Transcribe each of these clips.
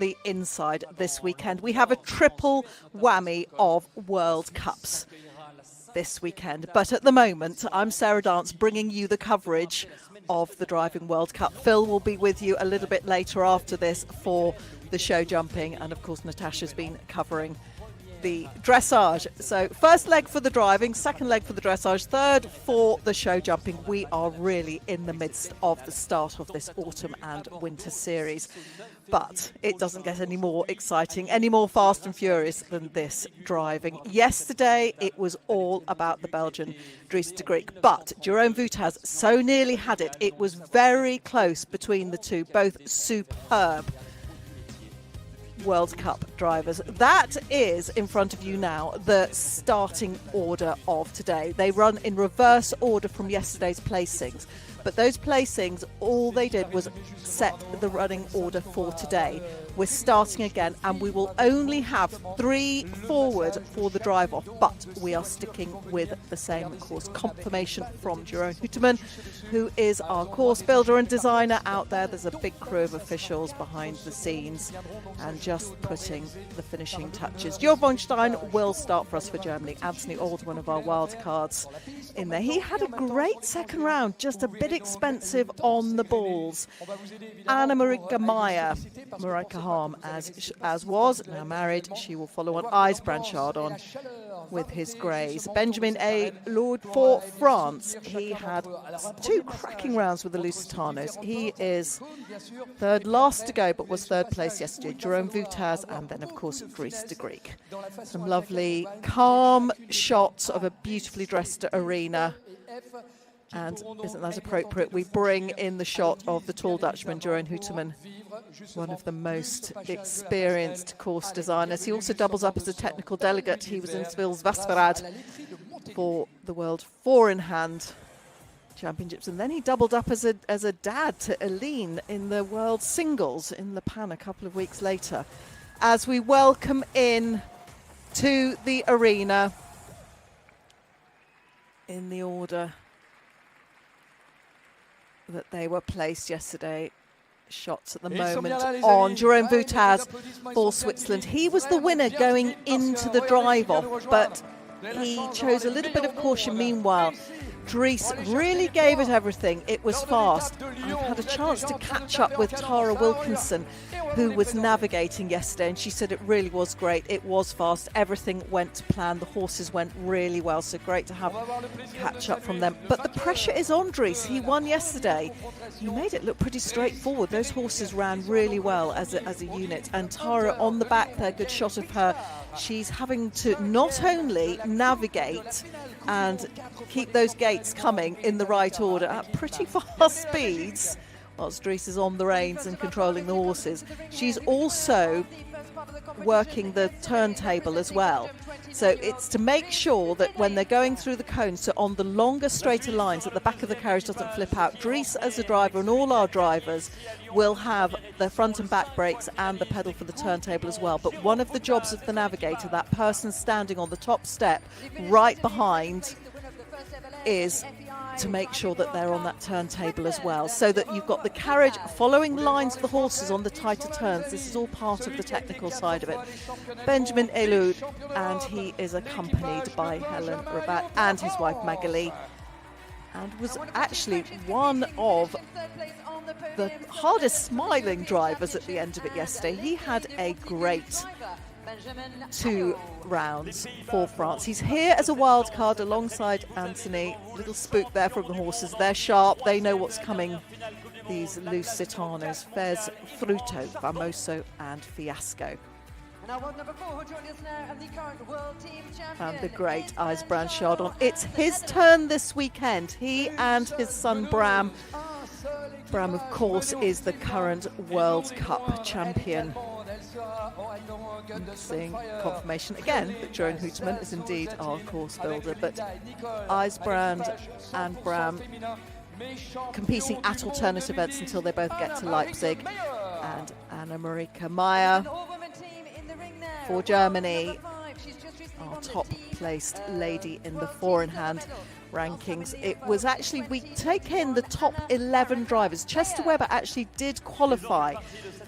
the inside this weekend. We have a triple whammy of World Cups this weekend. But at the moment, I'm Sarah Dance bringing you the coverage of the Driving World Cup. Phil will be with you a little bit later after this for the show jumping. And of course, Natasha's been covering the dressage. So first leg for the driving, second leg for the dressage, third for the show jumping. We are really in the midst of the start of this autumn and winter series. But it doesn't get any more exciting, any more fast and furious than this driving. Yesterday, it was all about the Belgian Dries Degrieck, but Jérôme Voutaz so nearly had it. It was very close between the two, both superb World Cup drivers. That is in front of you now, the starting order of today. They run in reverse order from yesterday's placings. But those placings, all they did was set the running order for today. We're starting again, and we will only have 3 forward for the drive-off, but we are sticking with the same course. Confirmation from Jérôme Voutaz, who is our course builder and designer out there. There's a big crew of officials behind the scenes and just putting the finishing touches. Georg von Stein will start for us for Germany. Anthony Aillaud, one of our wild cards in there. He had a great second round, just a bit expensive on the balls. Meier, Marika Harm, as was, now married, she will follow on Ijsbrand Chardon with his greys. Benjamin Aillaud for France. He had 2 cracking rounds with the Lusitanos. He is third last to go, but was third place yesterday. Jérôme Voutaz, and then of course Dries Degrieck. Some lovely calm shots of a beautifully dressed arena. And isn't that appropriate? We bring in the shot of the tall Dutchman, Jérôme Voutaz, one of the most experienced course designers. He also doubles up as a technical delegate. He was in Svils Vasvarad for the World 4-in-hand Championships. And then he doubled up as a dad to Aillaud in the World Singles in Le Pan a couple of weeks later. As we welcome in to the arena in the order that they were placed yesterday. Shots at the moment on Jérôme Voutaz for Switzerland. He was the winner going into the drive-off, but he chose a little bit of caution meanwhile. Dries really gave it everything. It was fast. I've had a chance to catch up with Tara Wilkinson, who was navigating yesterday, and she said it really was great. It was fast. Everything went to plan. The horses went really well, so great to have catch up from them. But the pressure is on Dries. He won yesterday. He made it look pretty straightforward. Those horses ran really well as a unit. And Tara on the back there, good shot of her. She's having to not only navigate and keep those gates coming in the right order at pretty fast speeds, whilst Dries is on the reins and controlling the horses. She's also working the turntable as well. So it's to make sure that when they're going through the cones, so on the longer, straighter lines, that the back of the carriage doesn't flip out. Dries, as a driver, and all our drivers will have the front and back brakes and the pedal for the turntable as well. But one of the jobs of the navigator, that person standing on the top step right behind, is to make sure that they're on that turntable as well, so that you've got the carriage following the lines of the horses on the tighter turns. This is all part of the technical side of it. Benjamin Aillaud, and he is accompanied by Helen Rabat and his wife Magali, and was actually one of the hardest smiling drivers at the end of it yesterday. He had a great 2 rounds for France. He's here as a wild card alongside Anthony. Little spook there from the horses. They're sharp. They know what's coming. These Lusitanos, Fez, Fruto, Famoso and Fiasco. And the great Ijsbrand Chardon. It's his turn this weekend. He and his son Bram. Bram, of course, is the current World Cup champion. Seeing confirmation again that Jérôme Voutaz is indeed our course builder, but Ijsbrand and Bram competing at alternate events until they both get to Leipzig. And Anna-Marika Meier for Germany, our top placed lady in the 4-in-hand. rankings. It was actually, we take in the top 11 drivers. Chester Webber actually did qualify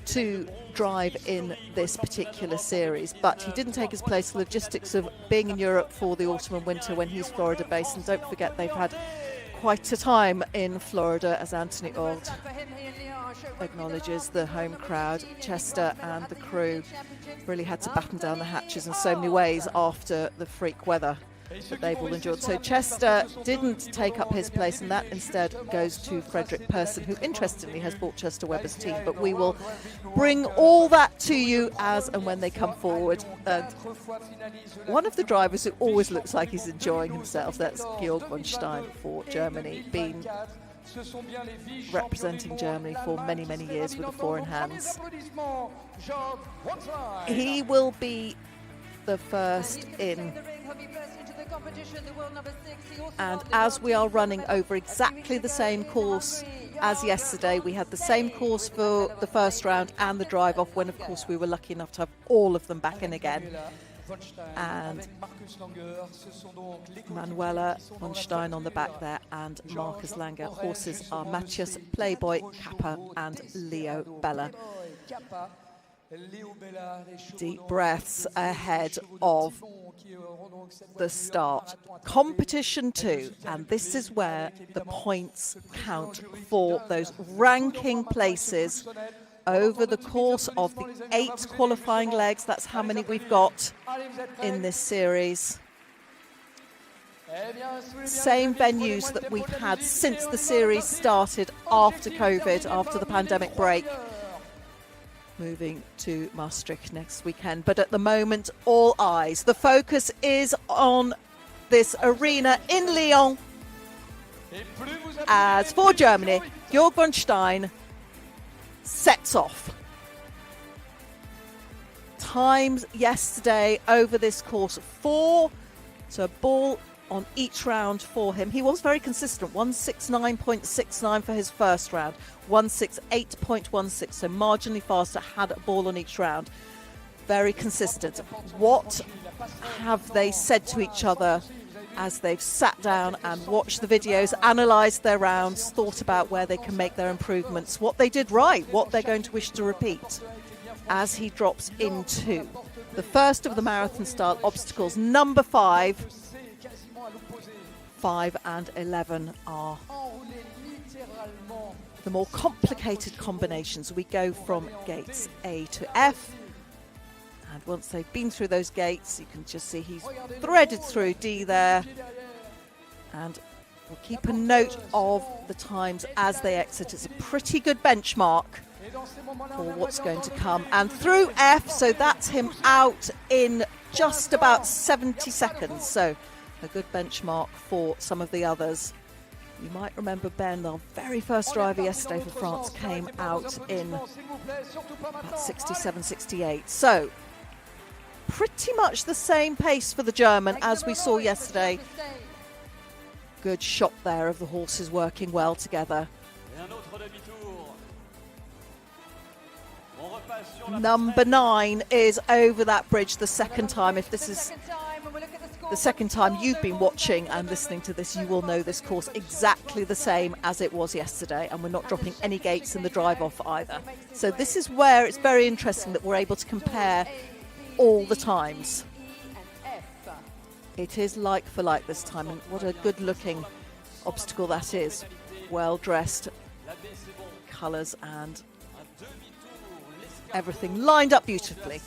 to drive in this particular series, but he didn't take his place. The logistics of being in Europe for the autumn and winter when he's Florida based, and don't forget they've had quite a time in Florida, as Anthony Horde acknowledges the home crowd. Chester and the crew really had to batten down the hatches in so many ways after the freak weather that they've all endured. So Chester didn't take up his place, and that instead goes to Frederick Persson, who interestingly has bought Chester Webber's team. But we will bring all that to you as and when they come forward. And one of the drivers who always looks like he's enjoying himself, that's Georg von Stein for Germany, been representing Germany for many, many years with the four in hands. He will be the first in. And as we are running over exactly the same course as yesterday, we had the same course for the first round and the drive off, when of course we were lucky enough to have all of them back in again. And Manuela von Stein on the back there, and Marcus Langer. Horses are Matthias Playboy Kappa and Leo Bella. Deep breaths ahead of the start. Competition 2, and this is where the points count for those ranking places over the course of the 8 qualifying legs. That's how many we've got in this series. Same venues that we've had since the series started after COVID, after the pandemic break. Moving to Maastricht next weekend, but at the moment all eyes, the focus is on this arena in Lyon, as for Germany, Georg von Stein sets off. Times yesterday over this course, 4 to a ball on each round for him. He was very consistent, 169.69 for his first round, 168.16, so marginally faster, had a ball on each round. Very consistent. What have they said to each other as they've sat down and watched the videos, analysed their rounds, thought about where they can make their improvements, what they did right, what they're going to wish to repeat as he drops into the first of the marathon style obstacles, number 5. 5 and 11 are the more complicated combinations. We go from gates A to F, and once they've been through those gates, you can just see he's threaded through D there, and we'll keep a note of the times as they exit. It's a pretty good benchmark for what's going to come. And through F, so that's him out in just about 70 seconds, so a good benchmark for some of the others. You might remember Ben, our very first driver yesterday for France, came out in about 67, 68. So pretty much the same pace for the German as we saw yesterday. Good shot there of the horses working well together. Number 9 is over that bridge the second time. If this is the second time you've been watching and listening to this, you will know this course exactly the same as it was yesterday, and we're not dropping any gates in the drive-off either. So this is where it's very interesting that we're able to compare all the times. It is like for like this time, and what a good-looking obstacle that is. Well-dressed colours and everything lined up beautifully.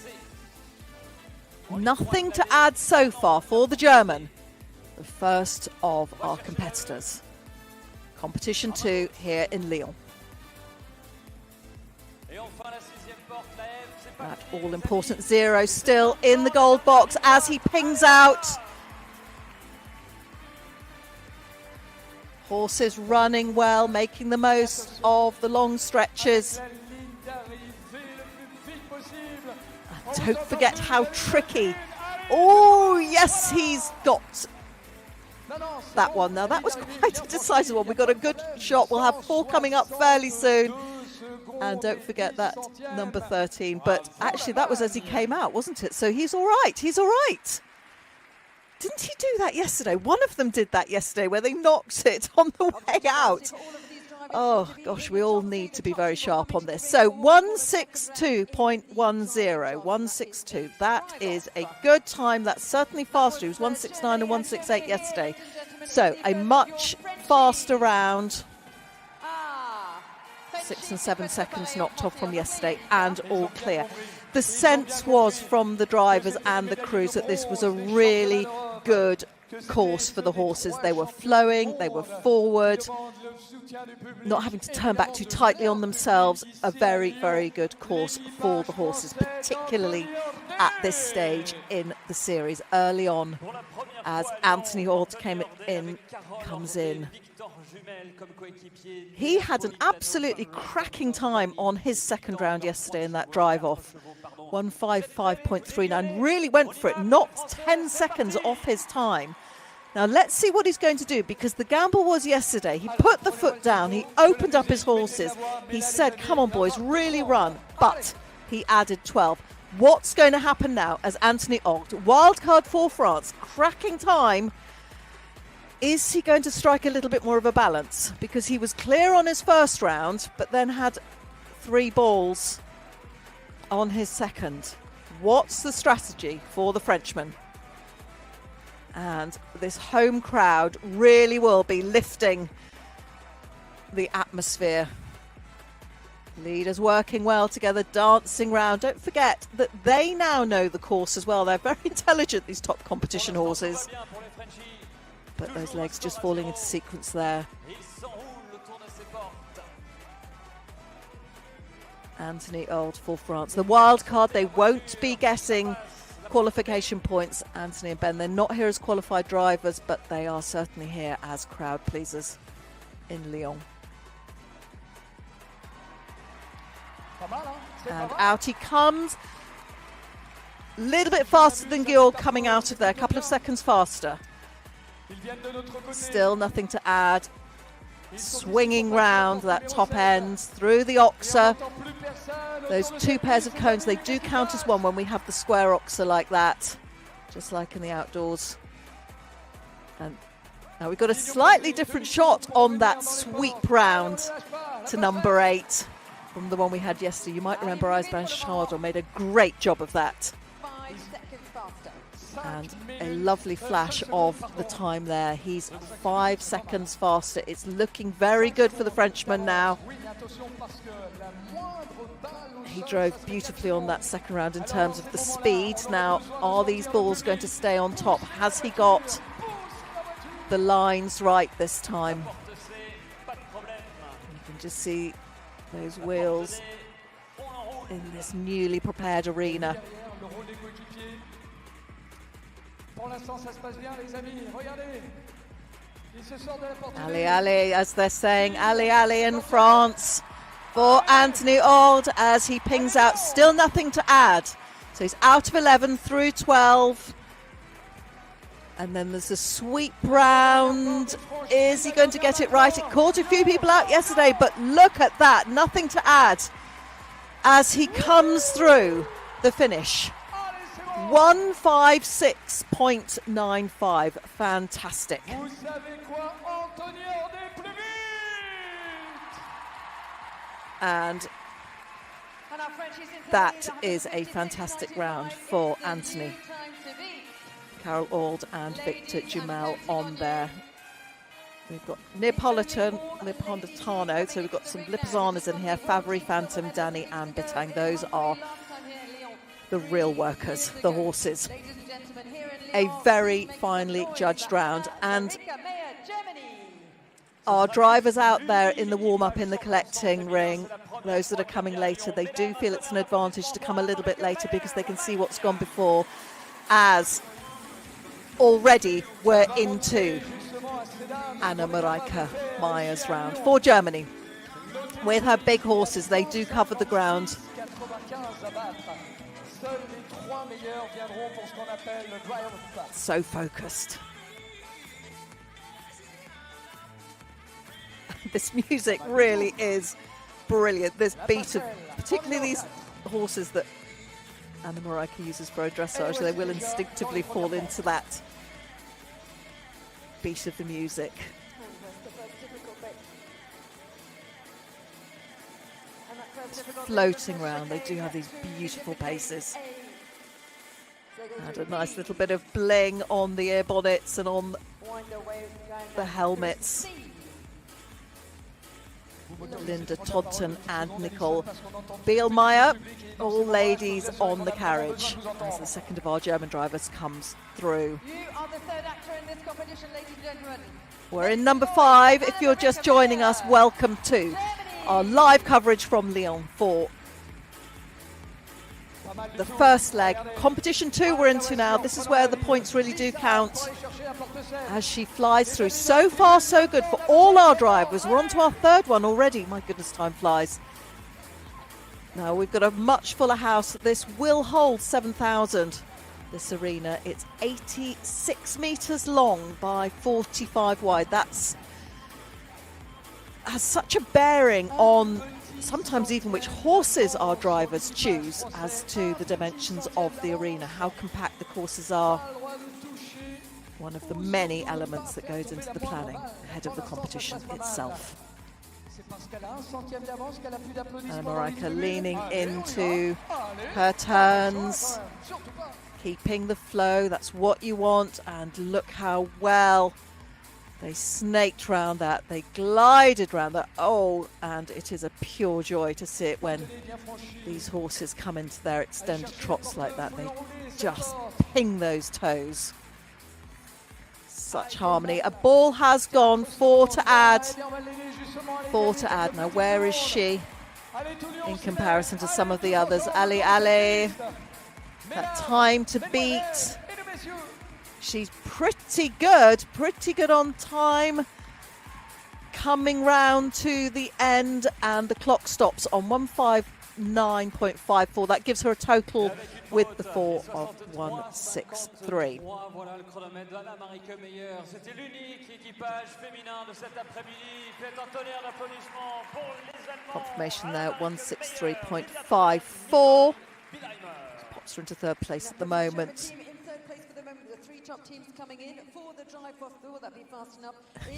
Nothing to add so far for the German, the first of our competitors. Competition 2 here in Lyon. That all-important 0 still in the gold box as he pings out. Horses running well, making the most of the long stretches. Don't forget how tricky. Oh, yes, he's got that one. Now, that was quite a decisive one. We've got a good shot. We'll have 4 coming up fairly soon. And don't forget that number 13. But actually, that was as he came out, wasn't it? So he's all right. He's all right. Didn't he do that yesterday? One of them did that yesterday where they knocked it on the way out. Oh, gosh, we all need to be very sharp on this. So 162.10, 162. That is a good time. That's certainly faster. It was 169 and 168 yesterday. So a much faster round. 6 and 7 seconds knocked off from yesterday and all clear. The sense was from the drivers and the crews that this was a really good course for the horses. They were flowing, they were forward, not having to turn back too tightly on themselves. A very, very good course for the horses, particularly at this stage in the series, early on, as Anthony Horde comes in. He had an absolutely cracking time on his second round yesterday in that drive-off. 155.39, really went for it, knocked 10 seconds off his time. Now let's see what he's going to do, because the gamble was yesterday. He put the foot down, he opened up his horses, he said, come on boys, really run, but he added 12. What's going to happen now as Anthony Horde, wildcard for France, cracking time? Is he going to strike a little bit more of a balance? Because he was clear on his first round, but then had 3 balls on his second. What's the strategy for the Frenchman? And this home crowd really will be lifting the atmosphere. Leaders working well together, dancing round. Don't forget that they now know the course as well. They're very intelligent, these top competition horses. But those legs just falling into sequence there. Anthony Horde for France. The wild card, they won't be getting qualification points, Anthony and Ben. They're not here as qualified drivers, but they are certainly here as crowd pleasers in Lyon. And out he comes. A little bit faster than Georg coming out of there, a couple of seconds faster. Still nothing to add. Swinging round that top end through the oxer. Those 2 pairs of cones, they do count as one when we have the square oxer like that, just like in the outdoors. And now we've got a slightly different shot on that sweep round to number 8 from the one we had yesterday. You might remember Ijsbrand Chardon made a great job of that. And a lovely flash of the time there. He's 5 seconds faster. It's looking very good for the Frenchman now. He drove beautifully on that second round in terms of the speed. Now, are these balls going to stay on top? Has he got the lines right this time? You can just see those wheels in this newly prepared arena. Allez, allez, as they're saying, allez, allez in France for Anthony Horde as he pings out. Still nothing to add. So he's out of 11 through 12. And then there's a sweep round. Is he going to get it right? It caught a few people out yesterday, but look at that. Nothing to add as he comes through the finish. 156.95. Fantastic. And that is a fantastic round for Anthony. Carol Horde and Victor Jumel on there. We've got Neapolitano, so we've got some Lipizzaners in here, Favre, Phantom, Danny and Bitang. Those are the real workers, the horses. A very finely judged round. And our drivers out there in the warm-up in the collecting ring, those that are coming later, they do feel it's an advantage to come a little bit later because they can see what's gone before, as already we're into Anna Mareike Meier's round for Germany. With her big horses, they do cover the ground. So focused. This music really is brilliant. This beat of particularly these horses that Anna Mareike uses for her dressage, they will instinctively fall into that beat of the music. Floating around, they do have these beautiful paces. And a nice little bit of bling on the ear bonnets and on the helmets. Linda Todton and Nicole Bielmeier, all ladies on the carriage as the second of our German drivers comes through. You are the third actor in this competition, ladies and gentlemen. We're in number 5. If you're just joining us, welcome to our live coverage from Lyon for the first leg. Competition 2 we're into now. This is where the points really do count as she flies through. So far, so good for all our drivers. We're on to our third one already. My goodness, time flies. Now, we've got a much fuller house. This will hold 7,000, this arena. It's 86 metres long by 45 wide. That's has such a bearing on sometimes even which horses our drivers choose as to the dimensions of the arena, how compact the courses are. One of the many elements that goes into the planning ahead of the competition itself. And Marika leaning into her turns, keeping the flow, that's what you want, and look how well they snaked round that, they glided round that. Oh, and it is a pure joy to see it when these horses come into their extended trots like that. They just ping those toes. Such harmony. A ball has gone, 4 to add. 4 to add. Now, where is she in comparison to some of the others? Ali, that time to beat. She's pretty good on time. Coming round to the end, and the clock stops on 159.54. That gives her a total with the 4 of 163. Confirmation there, 163.54. Pops her into third place at the moment. Top teams coming in for the drive for that'd be fast enough.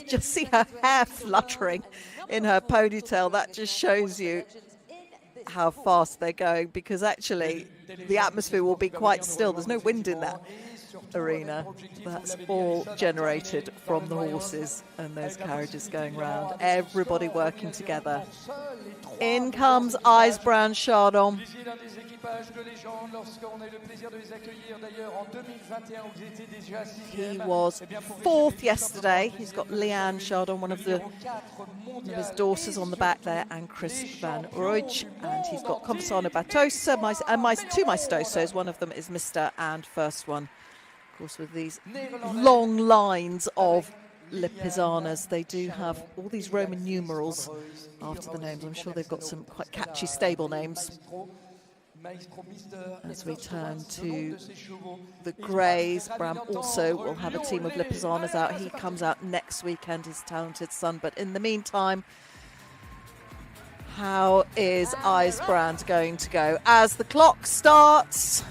Just see her hair fluttering in her ponytail. That just shows you how fast they're going, because actually the atmosphere will be quite still. There's no wind in that arena. That's all generated from the horses and those carriages going round. Everybody working together. In comes Ijsbrand Chardon. He was 4th yesterday. He's got Lyon Chardon, one of his daughters on the back there, and Chris van Rooij. And he's got Compasano Batosa and my 2 Maestosos. One of them is Mr. and first one. Of course, with these long lines of Lipizzaners, they do have all these Roman numerals after the names. I'm sure they've got some quite catchy stable names. As we turn to the Greys, Bram also will have a team of Lipizzaners out. He comes out next weekend, his talented son. But in the meantime, how is Ijsbrand going to go? As the clock starts,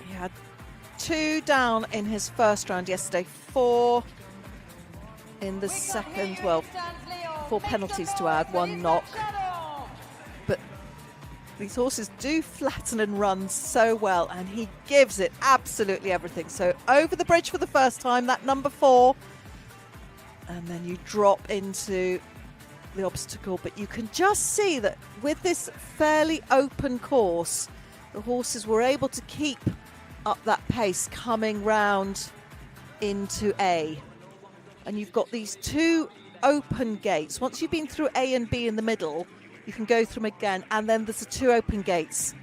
he had 2 down in his first round yesterday, 4 in the second. Well, 4 penalties to add, 1 knock. But these horses do flatten and run so well, and he gives it absolutely everything. So over the bridge for the first time, that number 4, and then you drop into the obstacle. But you can just see that with this fairly open course, the horses were able to keep up that pace coming round into A. And you've got these 2 open gates. Once you've been through A and B in the middle, you can go through them again, and then there's the 2 open gates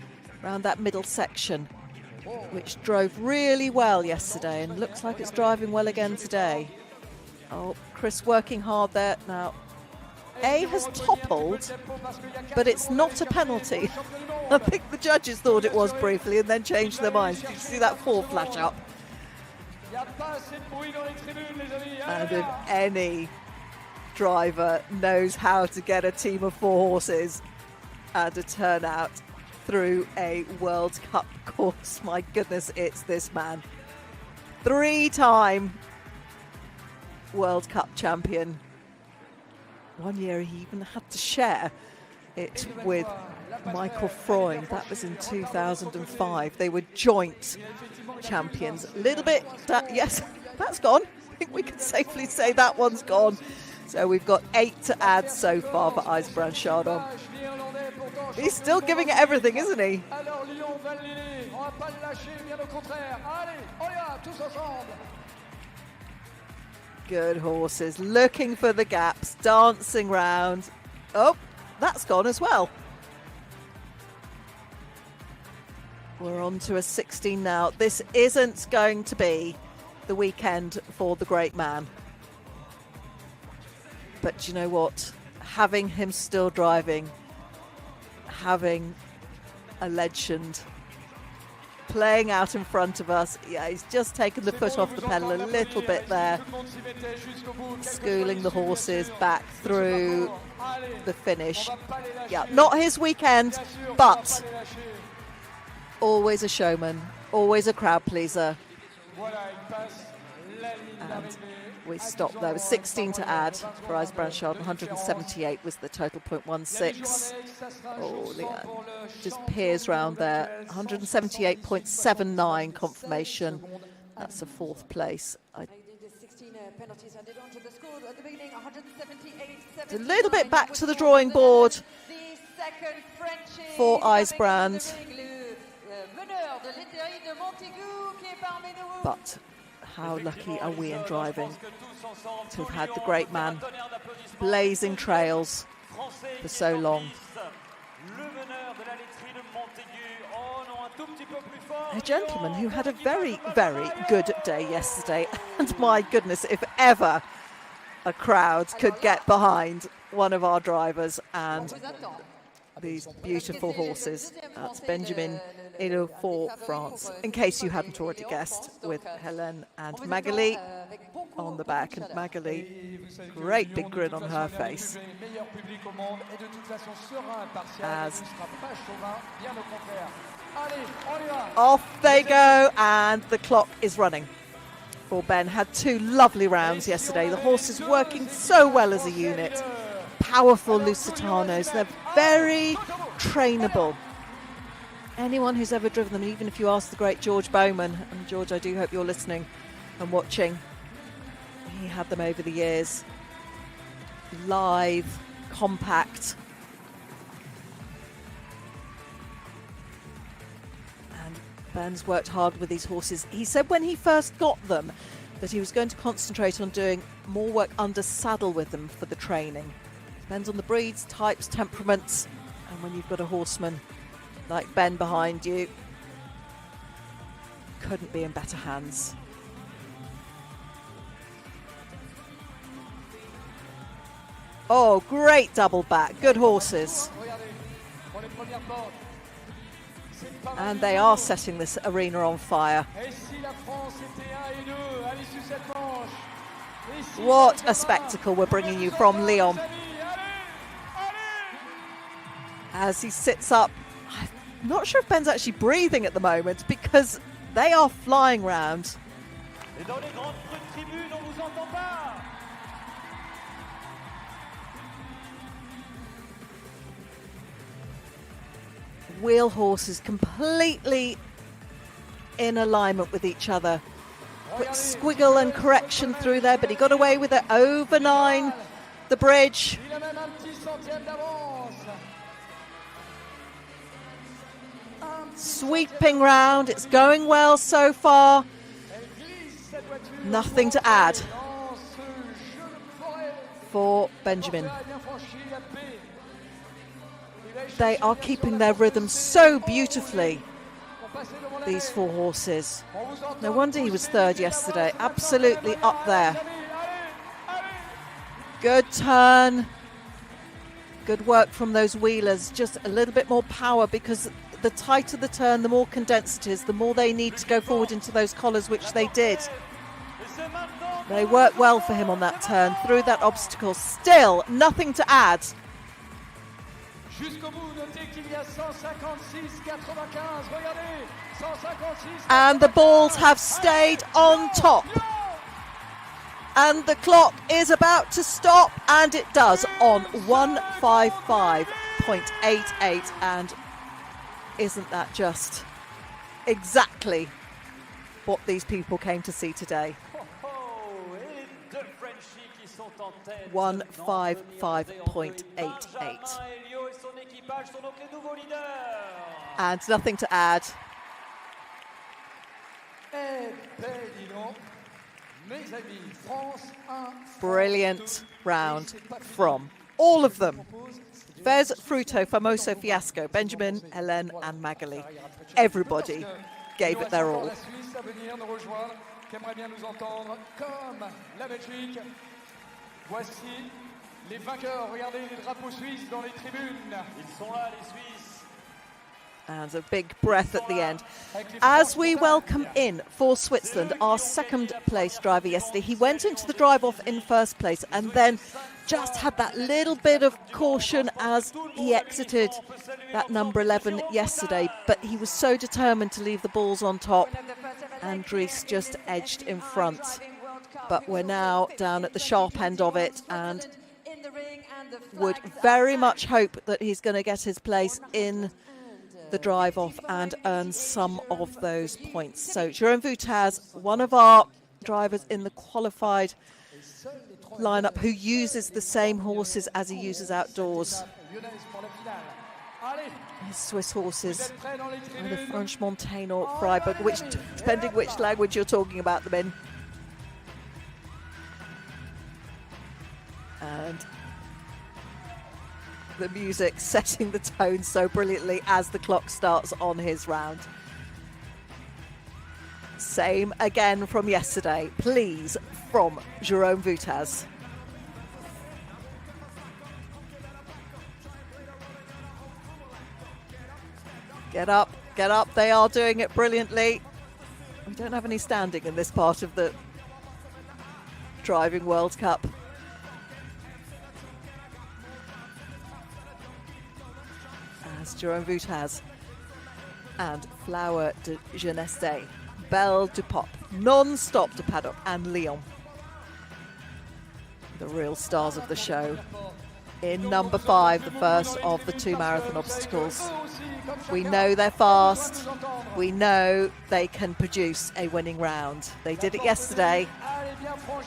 around that middle section, which drove really well yesterday and looks like it's driving well again today. Oh, Chris working hard there. Now, A has toppled, but it's not a penalty. I think the judges thought it was briefly and then changed their minds. Did you see that 4 flash up? And if any driver knows how to get a team of 4 horses and a turnout, through a World Cup course. My goodness, it's this man. 3-time World Cup champion. One year he even had to share it with Michael Freund. That was in 2005. They were joint champions. A little bit, yes, that's gone. I think we can safely say that one's gone. So we've got 8 to add so far for Ijsbrand Chardon. He's still giving it everything, isn't he? Good horses, looking for the gaps, dancing round. Oh, that's gone as well. We're on to a 16 now. This isn't going to be the weekend for the great man. But you know what? Having him still driving, having a legend playing out in front of us. Yeah, he's just taken the foot off the pedal a little bit there, schooling the horses back through the finish. Yeah, not his weekend, but always a showman, always a crowd pleaser. And we stopped there with 16 to add for Ijsbrand Chardon. 178 was the total, 0.16. Oh, Lyon just peers round there. 178.79 confirmation. That's a 4th place. A little bit back to the drawing board for Ijsbrand. But how lucky are we in driving to have had the great man blazing trails for so long. A gentleman who had a very, very good day yesterday. And my goodness, if ever a crowd could get behind one of our drivers and these beautiful horses. That's Benjamin Aillaud for France, in case you hadn't already guessed, with Hélène and Magali on the back. And Magali, great big grin on her face, as off they go, and the clock is running. For Ben, had 2 lovely rounds yesterday. The horses working so well as a unit. Powerful Lusitanos. They're very trainable. Anyone who's ever driven them, even if you ask the great George Bowman, and George, I do hope you're listening and watching, he had them over the years. Live, compact. And Ben's worked hard with these horses. He said when he first got them that he was going to concentrate on doing more work under saddle with them for the training. Depends on the breeds, types, temperaments, and when you've got a horseman like Ben behind you, couldn't be in better hands. Oh, great double back, good horses. And they are setting this arena on fire. What a spectacle we're bringing you from Lyon. As he sits up, I'm not sure if Ben's actually breathing at the moment because they are flying round. Wheel horses completely in alignment with each other. Quick squiggle and correction through there, but he got away with it over 9, the bridge. Sweeping round, it's going well so far. Nothing to add for Benjamin. They are keeping their rhythm so beautifully, these 4 horses. No wonder he was 3rd yesterday, absolutely up there. Good turn, good work from those wheelers, just a little bit more power because the tighter the turn, the more condensed it is, the more they need to go forward into those collars, which they did. They worked well for him on that turn, through that obstacle. Still, nothing to add And the balls have stayed on top. And the clock is about to stop, and it does on 155.88. And isn't that just exactly what these people came to see today? 155.88. And nothing to add. Brilliant round from all of them. Fez, Fruto, Famoso, Fiasco, Benjamin, Hélène and Magali. Everybody gave it their all. Voici les vainqueurs. Regardez les drapeaux suisses dans les tribunes. Ils sont là, les Suisses. And a big breath at the end. As we welcome in for Switzerland, our second place driver yesterday, he went into the drive off in first place and then just had that little bit of caution as he exited that number 11 yesterday, but he was so determined to leave the balls on top, and Dries just edged in front. But we're now down at the sharp end of it and would very much hope that he's going to get his place in the drive off and earn some of those points. So Jérôme Voutaz, one of our drivers in the qualified lineup, who uses the same horses as he uses outdoors. His Swiss horses, either Franche-Montaigne or Freiburg, which, depending which language you're talking about them in. And the music setting the tone so brilliantly as the clock starts on his round. Same again from yesterday, please, from Jérôme Voutaz. Get up, they are doing it brilliantly. We don't have any standing in this part of the Driving World Cup. As Jérôme Voutaz and Flower de Jeunesse, Belle du Pop, Non-Stop de Paddock and Lyon, the real stars of the show. In number 5, the first of the 2 marathon obstacles. We know they're fast. We know they can produce a winning round. They did it yesterday.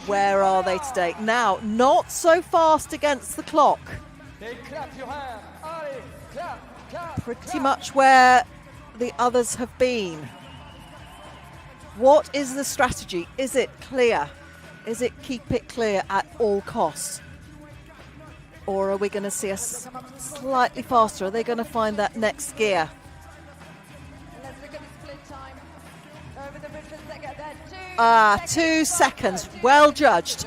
Where are they today? Now, not so fast against the clock. Pretty much where the others have been. What is the strategy? Is it clear? Is it keep it clear at all costs? Or are we going to see us slightly faster? Are they going to find that next gear? Let's look at the split time. Over the bridge for a second. 2 seconds. Well judged.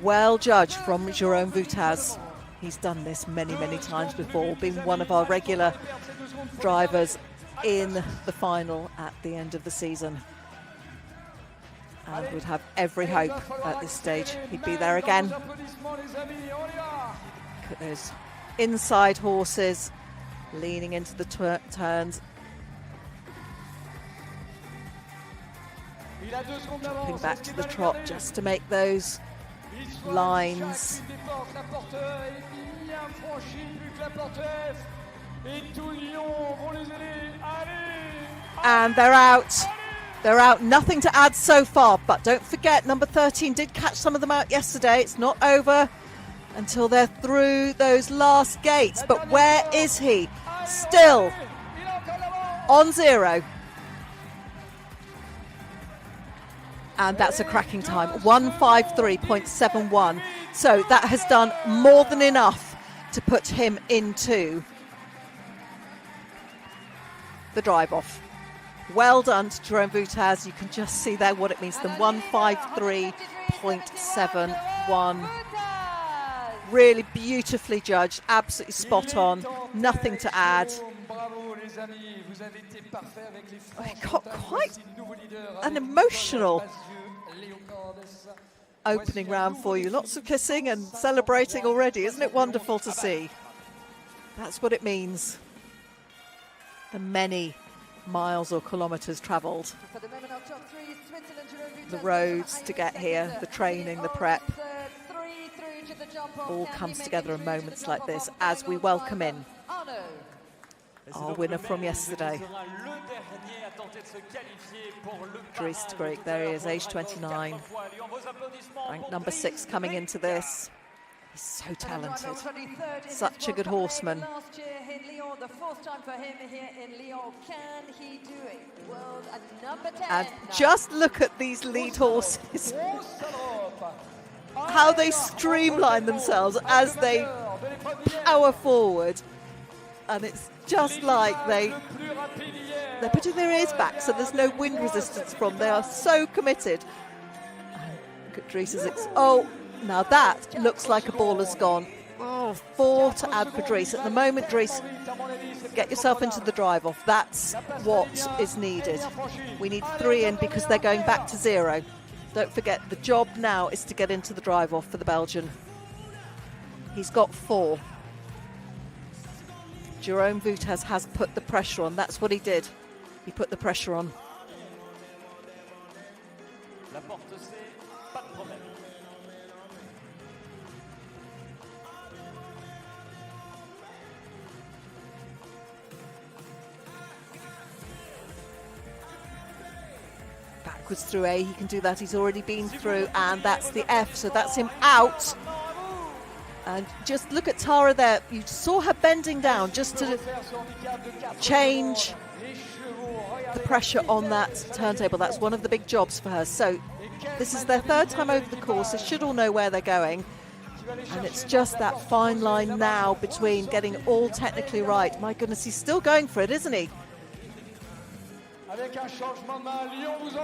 Well judged from Jérôme Voutaz. He's done this many, many times before, been one of our regular drivers in the final at the end of the season. And would have every hope at this stage he'd be there again. Look at those inside horses leaning into the turns. Dropping back to the trot just to make those lines. And they're out. They're out. Nothing to add so far, but don't forget number 13 did catch some of them out yesterday. It's not over until they're through those last gates. But where is he? Still on 0. And that's a cracking time, 153.71. So that has done more than enough to put him into the drive-off. Well done to Jérôme Voutaz. You can just see there what it means to them, 153.71. Really beautifully judged, absolutely spot on, nothing to add. It got quite an emotional opening round for you. Lots of kissing and celebrating already. Isn't it wonderful to see? That's what it means. The many miles or kilometres travelled. The roads to get here, the training, the prep, all comes together in moments like this as we welcome in our winner from yesterday. Dries Degrieck, there he is, age 29, ranked number 6 coming into this. He's so talented, such a good horseman. Last year in Lyon, the fourth time for him here in Lyon. Can he do it? World and number 10. And just look at these lead horses, how they streamline themselves as they power forward. And it's just like they're putting their ears back so there's no wind resistance from them. They are so committed. Look at Dries's. Oh, now that looks like a ball has gone. Oh, 4 to add for Dries. At the moment, Dries, get yourself into the drive-off. That's what is needed. We need 3 in because they're going back to 0. Don't forget, the job now is to get into the drive-off for the Belgian. He's got 4. Jérôme Voutaz has put the pressure on. That's what he did. He put the pressure on. Backwards through A, he can do that. He's already been through, and that's the F, so that's him out. And just look at Tara there. You saw her bending down just to change the pressure on that turntable. That's one of the big jobs for her. So this is their 3rd time over the course. They should all know where they're going. And it's just that fine line now between getting all technically right. My goodness, he's still going for it, isn't he?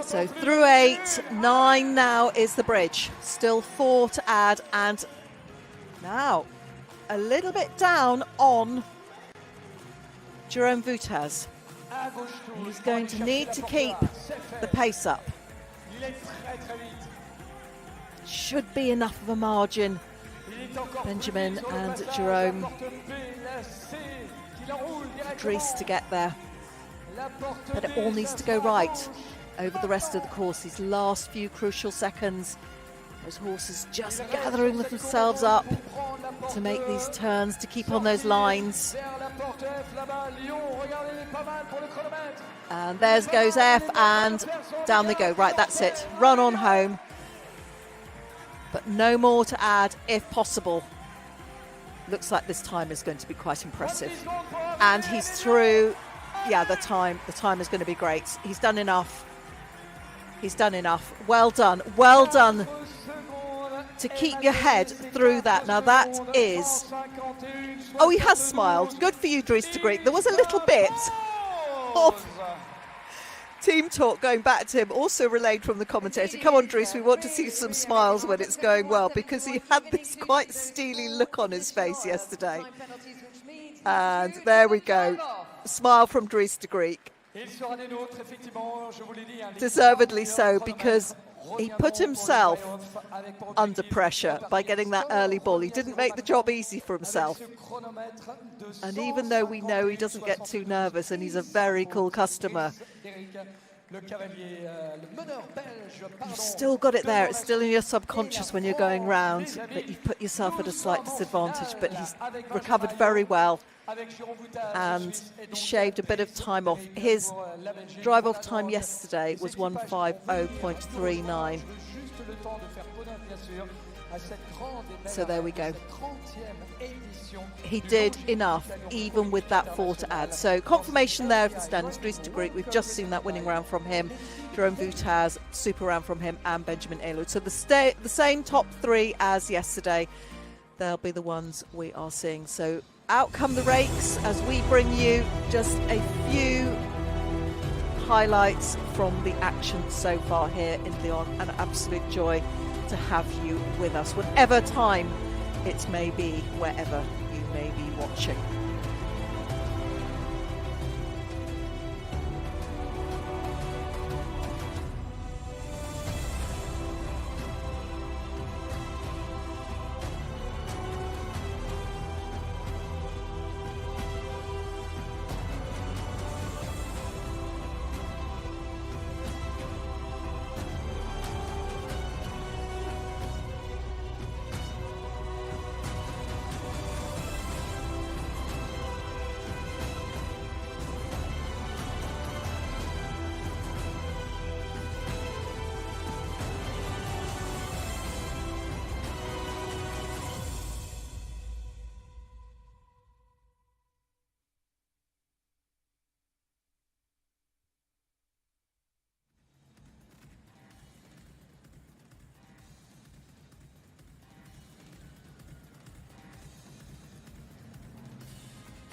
So through 8, 9 now is the bridge. Still 4 to add, and now a little bit down on Jérôme Voutaz. He's going to need to keep the pace up. Should be enough of a margin, Benjamin and Jérôme. Dries to get there. But it all needs to go right over the rest of the course. These last few crucial seconds, those horses just gathering themselves up to make these turns, to keep on those lines. And there goes F, and down they go. Right, that's it. Run on home. But no more to add if possible. Looks like this time is going to be quite impressive. And he's through. Yeah, the time is going to be great. He's done enough. He's done enough. Well done. Well done to keep your head through that. Now that is... Oh, he has smiled. Good for you, Dries Degrieck. There was a little bit of team talk going back to him, also relayed from the commentator. Come on, Dries, we want to see some smiles when it's going well, because he had this quite steely look on his face yesterday. And there we go. Smile from Dries Degrieck. Deservedly so, because he put himself under pressure by getting that early ball. He didn't make the job easy for himself. And even though we know he doesn't get too nervous and he's a very cool customer, you've still got it there. It's still in your subconscious when you're going round that you've put yourself at a slight disadvantage, but he's recovered very well and shaved a bit of time off. His drive-off time yesterday was 1:50.39. So there we go. He did enough, even with that 4 to add. So confirmation there of the standings. Dries Degrieck, we've just seen that winning round from him. Jérôme Voutaz, super round from him, and Benjamin Aillaud. So the same top 3 as yesterday. They'll be the ones we are seeing. So out come the rakes as we bring you just a few highlights from the action so far here in Lyon. An absolute joy to have you with us, whatever time it may be, wherever you may be watching.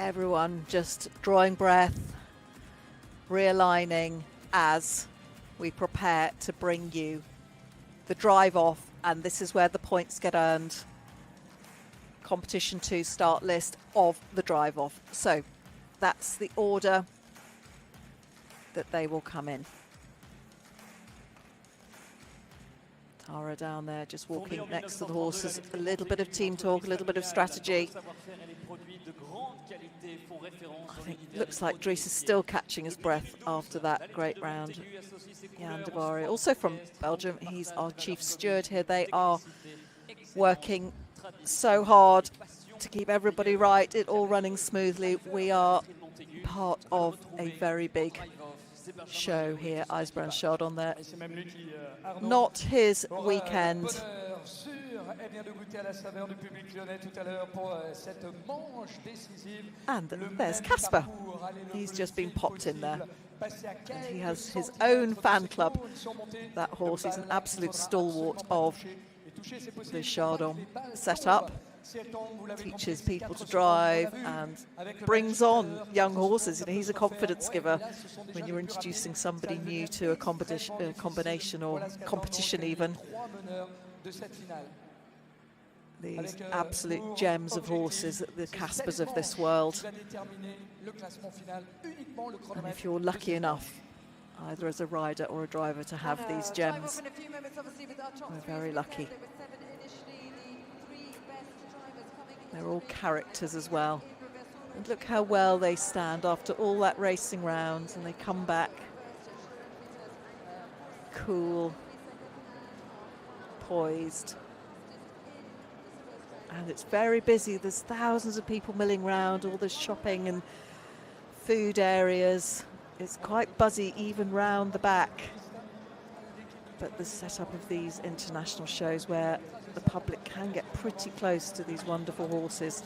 Everyone just drawing breath, realigning as we prepare to bring you the drive off, and this is where the points get earned. Competition 2 start list of the drive off. So that's the order that they will come in. Tara down there just walking next to the horses. A little bit of team talk, a little bit of strategy. I think it looks like Dries is still catching his breath after that great round. Jan de Barre, also from Belgium, he's our chief steward here. They are working so hard to keep everybody right, it all running smoothly. We are part of a very big show here, Ijsbrand Chardon there. Not his weekend. And there's Casper. He's just been popped in there. And he has his own fan club, that horse. He's an absolute stalwart of the Chardon setup. Teaches people to drive and brings on young horses. You know, he's a confidence giver when you're introducing somebody new to a combination or competition even. These absolute gems of horses, the Caspers of this world. And if you're lucky enough, either as a rider or a driver, to have these gems, we're very lucky. They're all characters as well. And look how well they stand after all that racing round, and they come back cool, poised. And it's very busy. There's thousands of people milling around, all the shopping and food areas. It's quite buzzy even round the back. But the setup of these international shows where the public can get pretty close to these wonderful horses.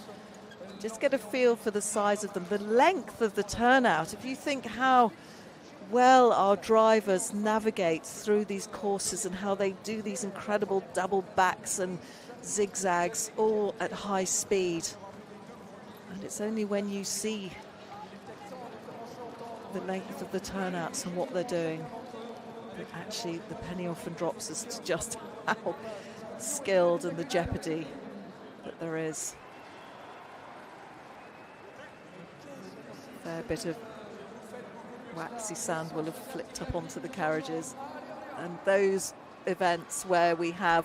Just get a feel for the size of them, the length of the turnout. If you think how well our drivers navigate through these courses and how they do these incredible double backs and zigzags all at high speed. And it's only when you see the length of the turnouts and what they're doing that actually the penny often drops as to just how skilled and the jeopardy that there is. A fair bit of waxy sand will have flicked up onto the carriages, and those events where we have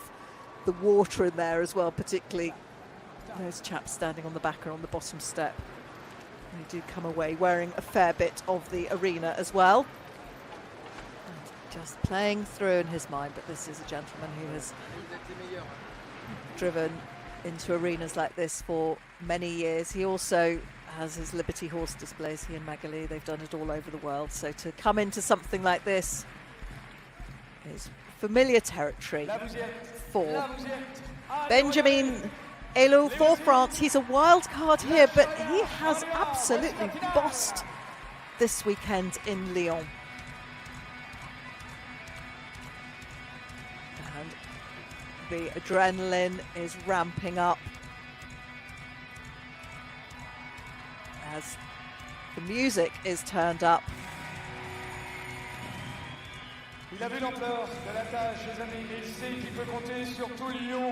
the water in there as well, particularly those chaps standing on the back or on the bottom step, they do come away wearing a fair bit of the arena as well. Just playing through in his mind, but this is a gentleman who has driven into arenas like this for many years. He also has his Liberty horse displays, he and Magali, they've done it all over the world. So to come into something like this is familiar territory for Benjamin Aillaud for France. He's a wild card here, but he has absolutely bossed this weekend in Lyon. The adrenaline is ramping up as the music is turned up.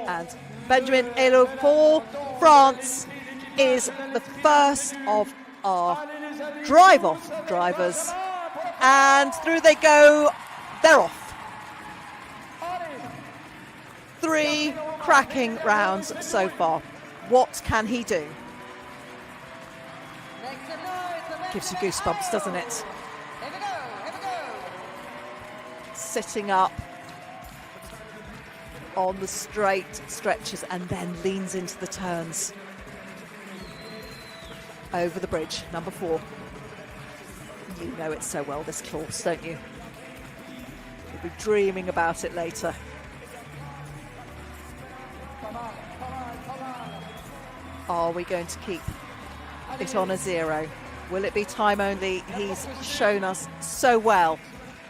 And Benjamin Aillaud for France is the first of our drive-off drivers. And through they go, they're off. 3 cracking rounds so far. What can he do? Gives you goosebumps, doesn't it? Sitting up on the straight stretches and then leans into the turns. Over the bridge, number 4. You know it so well, this course, don't you? You'll be dreaming about it later. Are we going to keep it on a 0? Will it be time only? He's shown us so well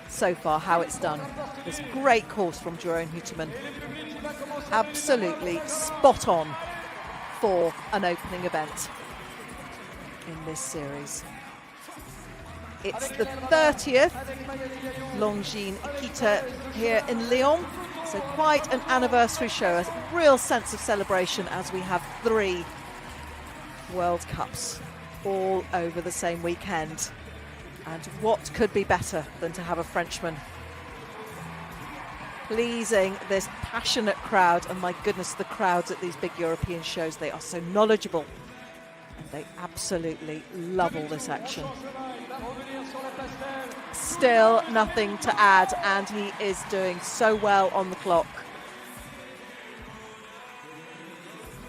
so far how it's done. This great course from Jérôme Voutaz. Absolutely spot on for an opening event. in this series. It's the 30th Longines Equita here in Lyon, so quite an anniversary show, a real sense of celebration as we have 3 World Cups all over the same weekend. And what could be better than to have a Frenchman pleasing this passionate crowd? And my goodness, the crowds at these big European shows, they are so knowledgeable and they absolutely love all this action. Still nothing to add, and he is doing so well on the clock.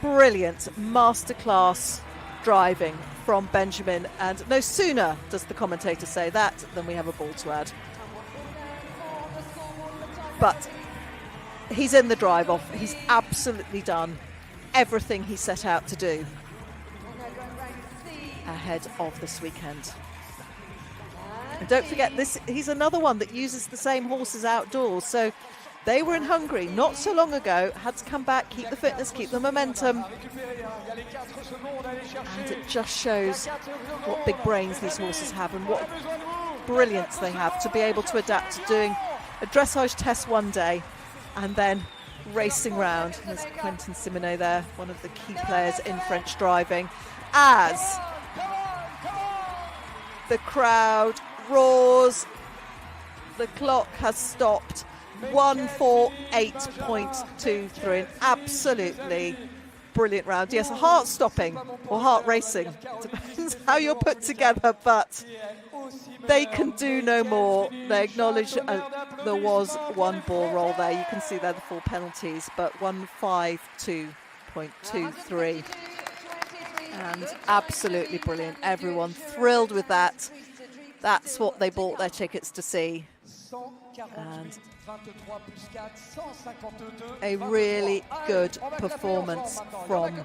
Brilliant masterclass driving from Benjamin, and no sooner does the commentator say that than we have a ball to add. But he's in the drive-off. He's absolutely done everything he set out to do ahead of this weekend. And don't forget, he's another one that uses the same horses outdoors. So they were in Hungary not so long ago, had to come back, keep the fitness, keep the momentum. And it just shows what big brains these horses have and what brilliance they have to be able to adapt to doing a dressage test one day and then racing round. There's Quentin Simonet there, one of the key players in French driving, as the crowd roars. The clock has stopped. 1:48.23, an absolutely brilliant round. Yes, heart-stopping or heart-racing, depends how you're put together, but they can do no more. They acknowledge there was one ball roll there. You can see there the 4 penalties, but 1:52.23. And absolutely brilliant. Everyone thrilled with that. That's what they bought their tickets to see. And a really good performance from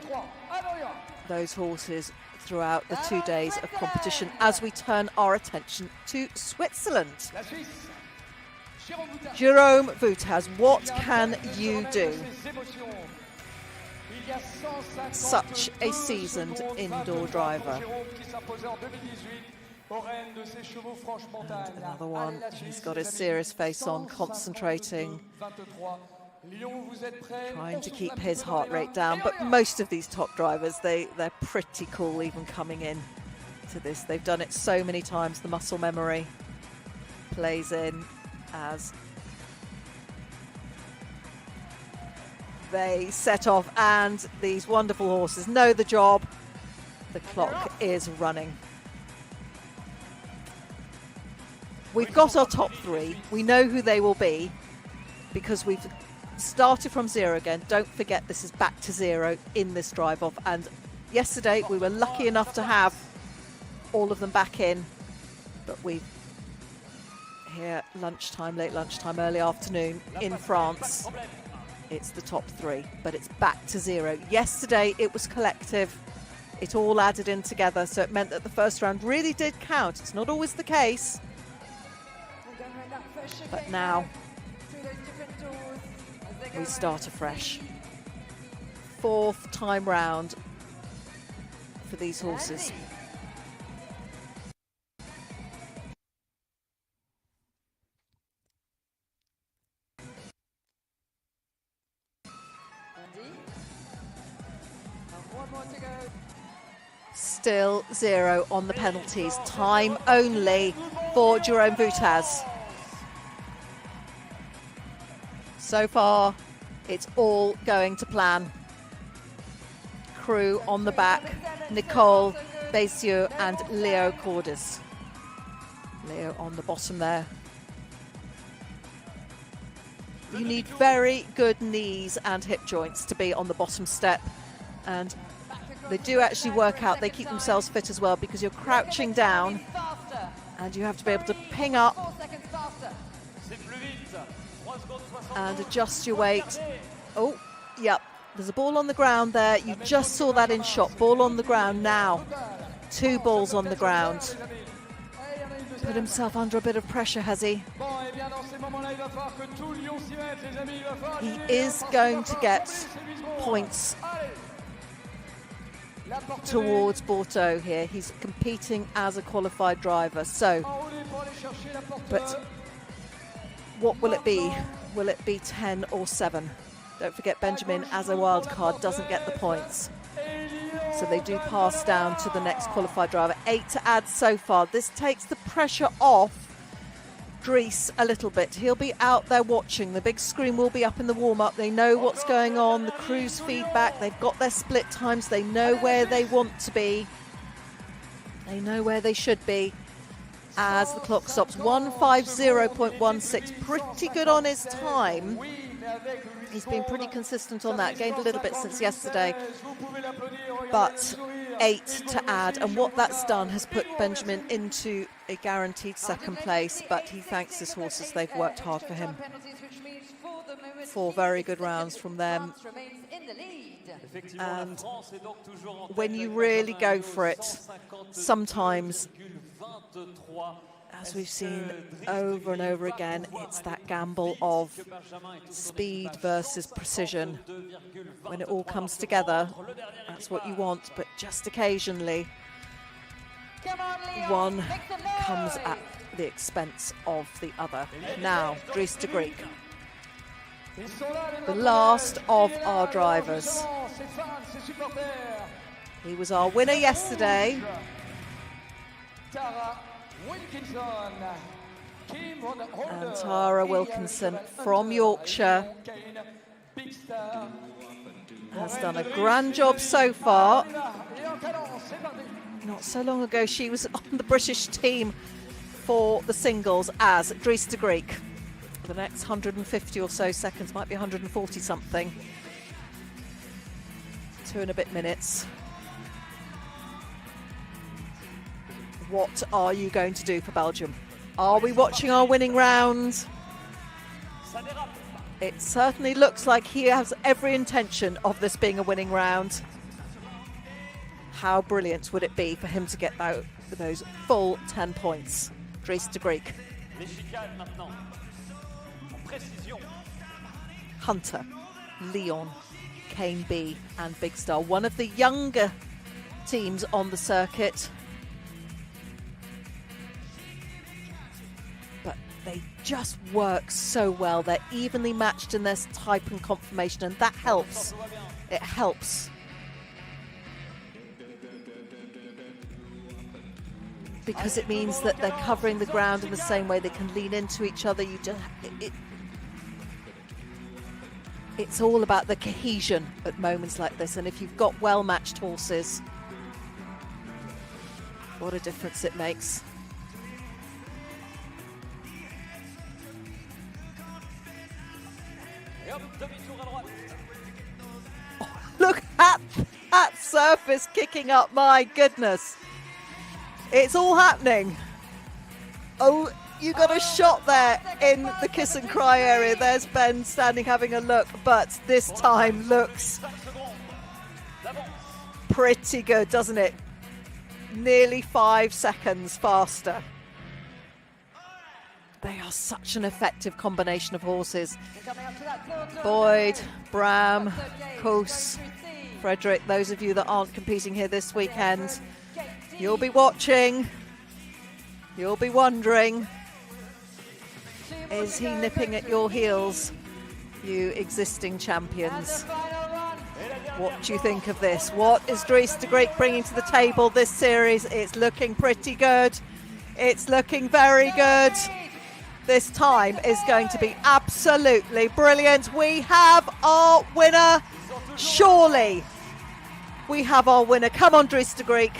those horses throughout the 2 days of competition as we turn our attention to Switzerland. Jérôme Voutaz, what can you do? Such a seasoned indoor driver. And another one, he's got his serious face on, concentrating, trying to keep his heart rate down. But most of these top drivers, they're pretty cool even coming in to this. They've done it so many times. The muscle memory plays in as they set off, and these wonderful horses know the job. The clock is running. We've got our top 3. We know who they will be because we've started from 0 again. Don't forget, this is back to 0 in this drive-off. And yesterday we were lucky enough to have all of them back in. But we've here lunchtime, late lunchtime, early afternoon in France. It's the top 3, but it's back to 0. Yesterday it was collective. It all added in together, so it meant that the first round really did count. It's not always the case. But now we start afresh. 4th time round for these horses. Still 0 on the penalties. Time only for Jérôme Voutaz. So far, it's all going to plan. Crew on the back, Nicole Bézieux and Leo Cordis. Leo on the bottom there. You need very good knees and hip joints to be on the bottom step, and they do actually work out. They keep themselves fit as well because you're crouching down and you have to be able to ping up and adjust your weight. Oh, yep, there's a ball on the ground there. You just saw that in shot. Ball on the ground now. 2 balls on the ground. Put himself under a bit of pressure, has he? He is going to get points towards Bordeaux here. He's competing as a qualified driver. So, but what will it be? Will it be 10 or 7? Don't forget, Benjamin, as a wild card, doesn't get the points. So they do pass down to the next qualified driver. 8 to add so far. This takes the pressure off Dries a little bit. He'll be out there watching. The big screen will be up in the warm-up. They know what's going on, the crew's feedback. They've got their split times. They know where they want to be. They know where they should be as the clock stops. 150.16. Pretty good on his time. He's been pretty consistent on that. Gained a little bit since yesterday. But 8 to add. And what that's done has put Benjamin into a guaranteed second place. But he thanks his horses. They've worked hard for him. 4 very good rounds from them. And when you really go for it, sometimes, as we've seen over and over again, it's that gamble of speed versus precision. When it all comes together, that's what you want, but just occasionally one comes at the expense of the other. Now, Dries Degrieck, the last of our drivers. He was our winner yesterday. And Tara Wilkinson from Yorkshire has done a grand job so far. Not so long ago, she was on the British team for the singles as Dries Degrieck. The next 150 or so seconds, might be 140 something. 2 and a bit minutes. What are you going to do for Belgium? Are we watching our winning round? It certainly looks like he has every intention of this being a winning round. How brilliant would it be for him to get those full 10 points? Dries Degrieck. Hunter, Lyon, Cane B and Big Star. One of the younger teams on the circuit. But they just work so well. They're evenly matched in their type and conformation, and that helps. It helps. Because it means that they're covering the ground in the same way. They can lean into each other. It's all about the cohesion at moments like this. And if you've got well-matched horses, what a difference it makes. Oh, look at that surface kicking up, my goodness. It's all happening. Oh, you got a shot there in the kiss and cry area. There's Ben standing having a look, but this time looks pretty good, doesn't it? Nearly 5 seconds faster. They are such an effective combination of horses. Boyd, Bram, Koos, Frederick, those of you that aren't competing here this weekend, you'll be watching, you'll be wondering, is he nipping at your heels, you existing champions? What do you think of this? What is Dries Degrieck bringing to the table this series? It's looking pretty good. It's looking very good. This time is going to be absolutely brilliant. We have our winner, surely. We have our winner. Come on, Dries Degrieck.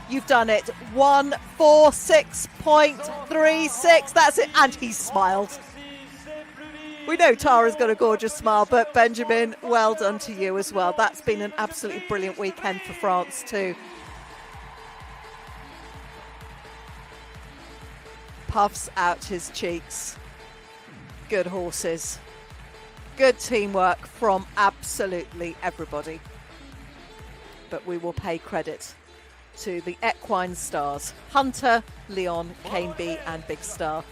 You've done it. 146.36. That's it. And he smiled. We know Tara's got a gorgeous smile, but Benjamin, well done to you as well. That's been an absolutely brilliant weekend for France too. Puffs out his cheeks. Good horses. Good teamwork from absolutely everybody. But we will pay credit to the equine stars, Hunter, Lyon, Cane B and Big Star.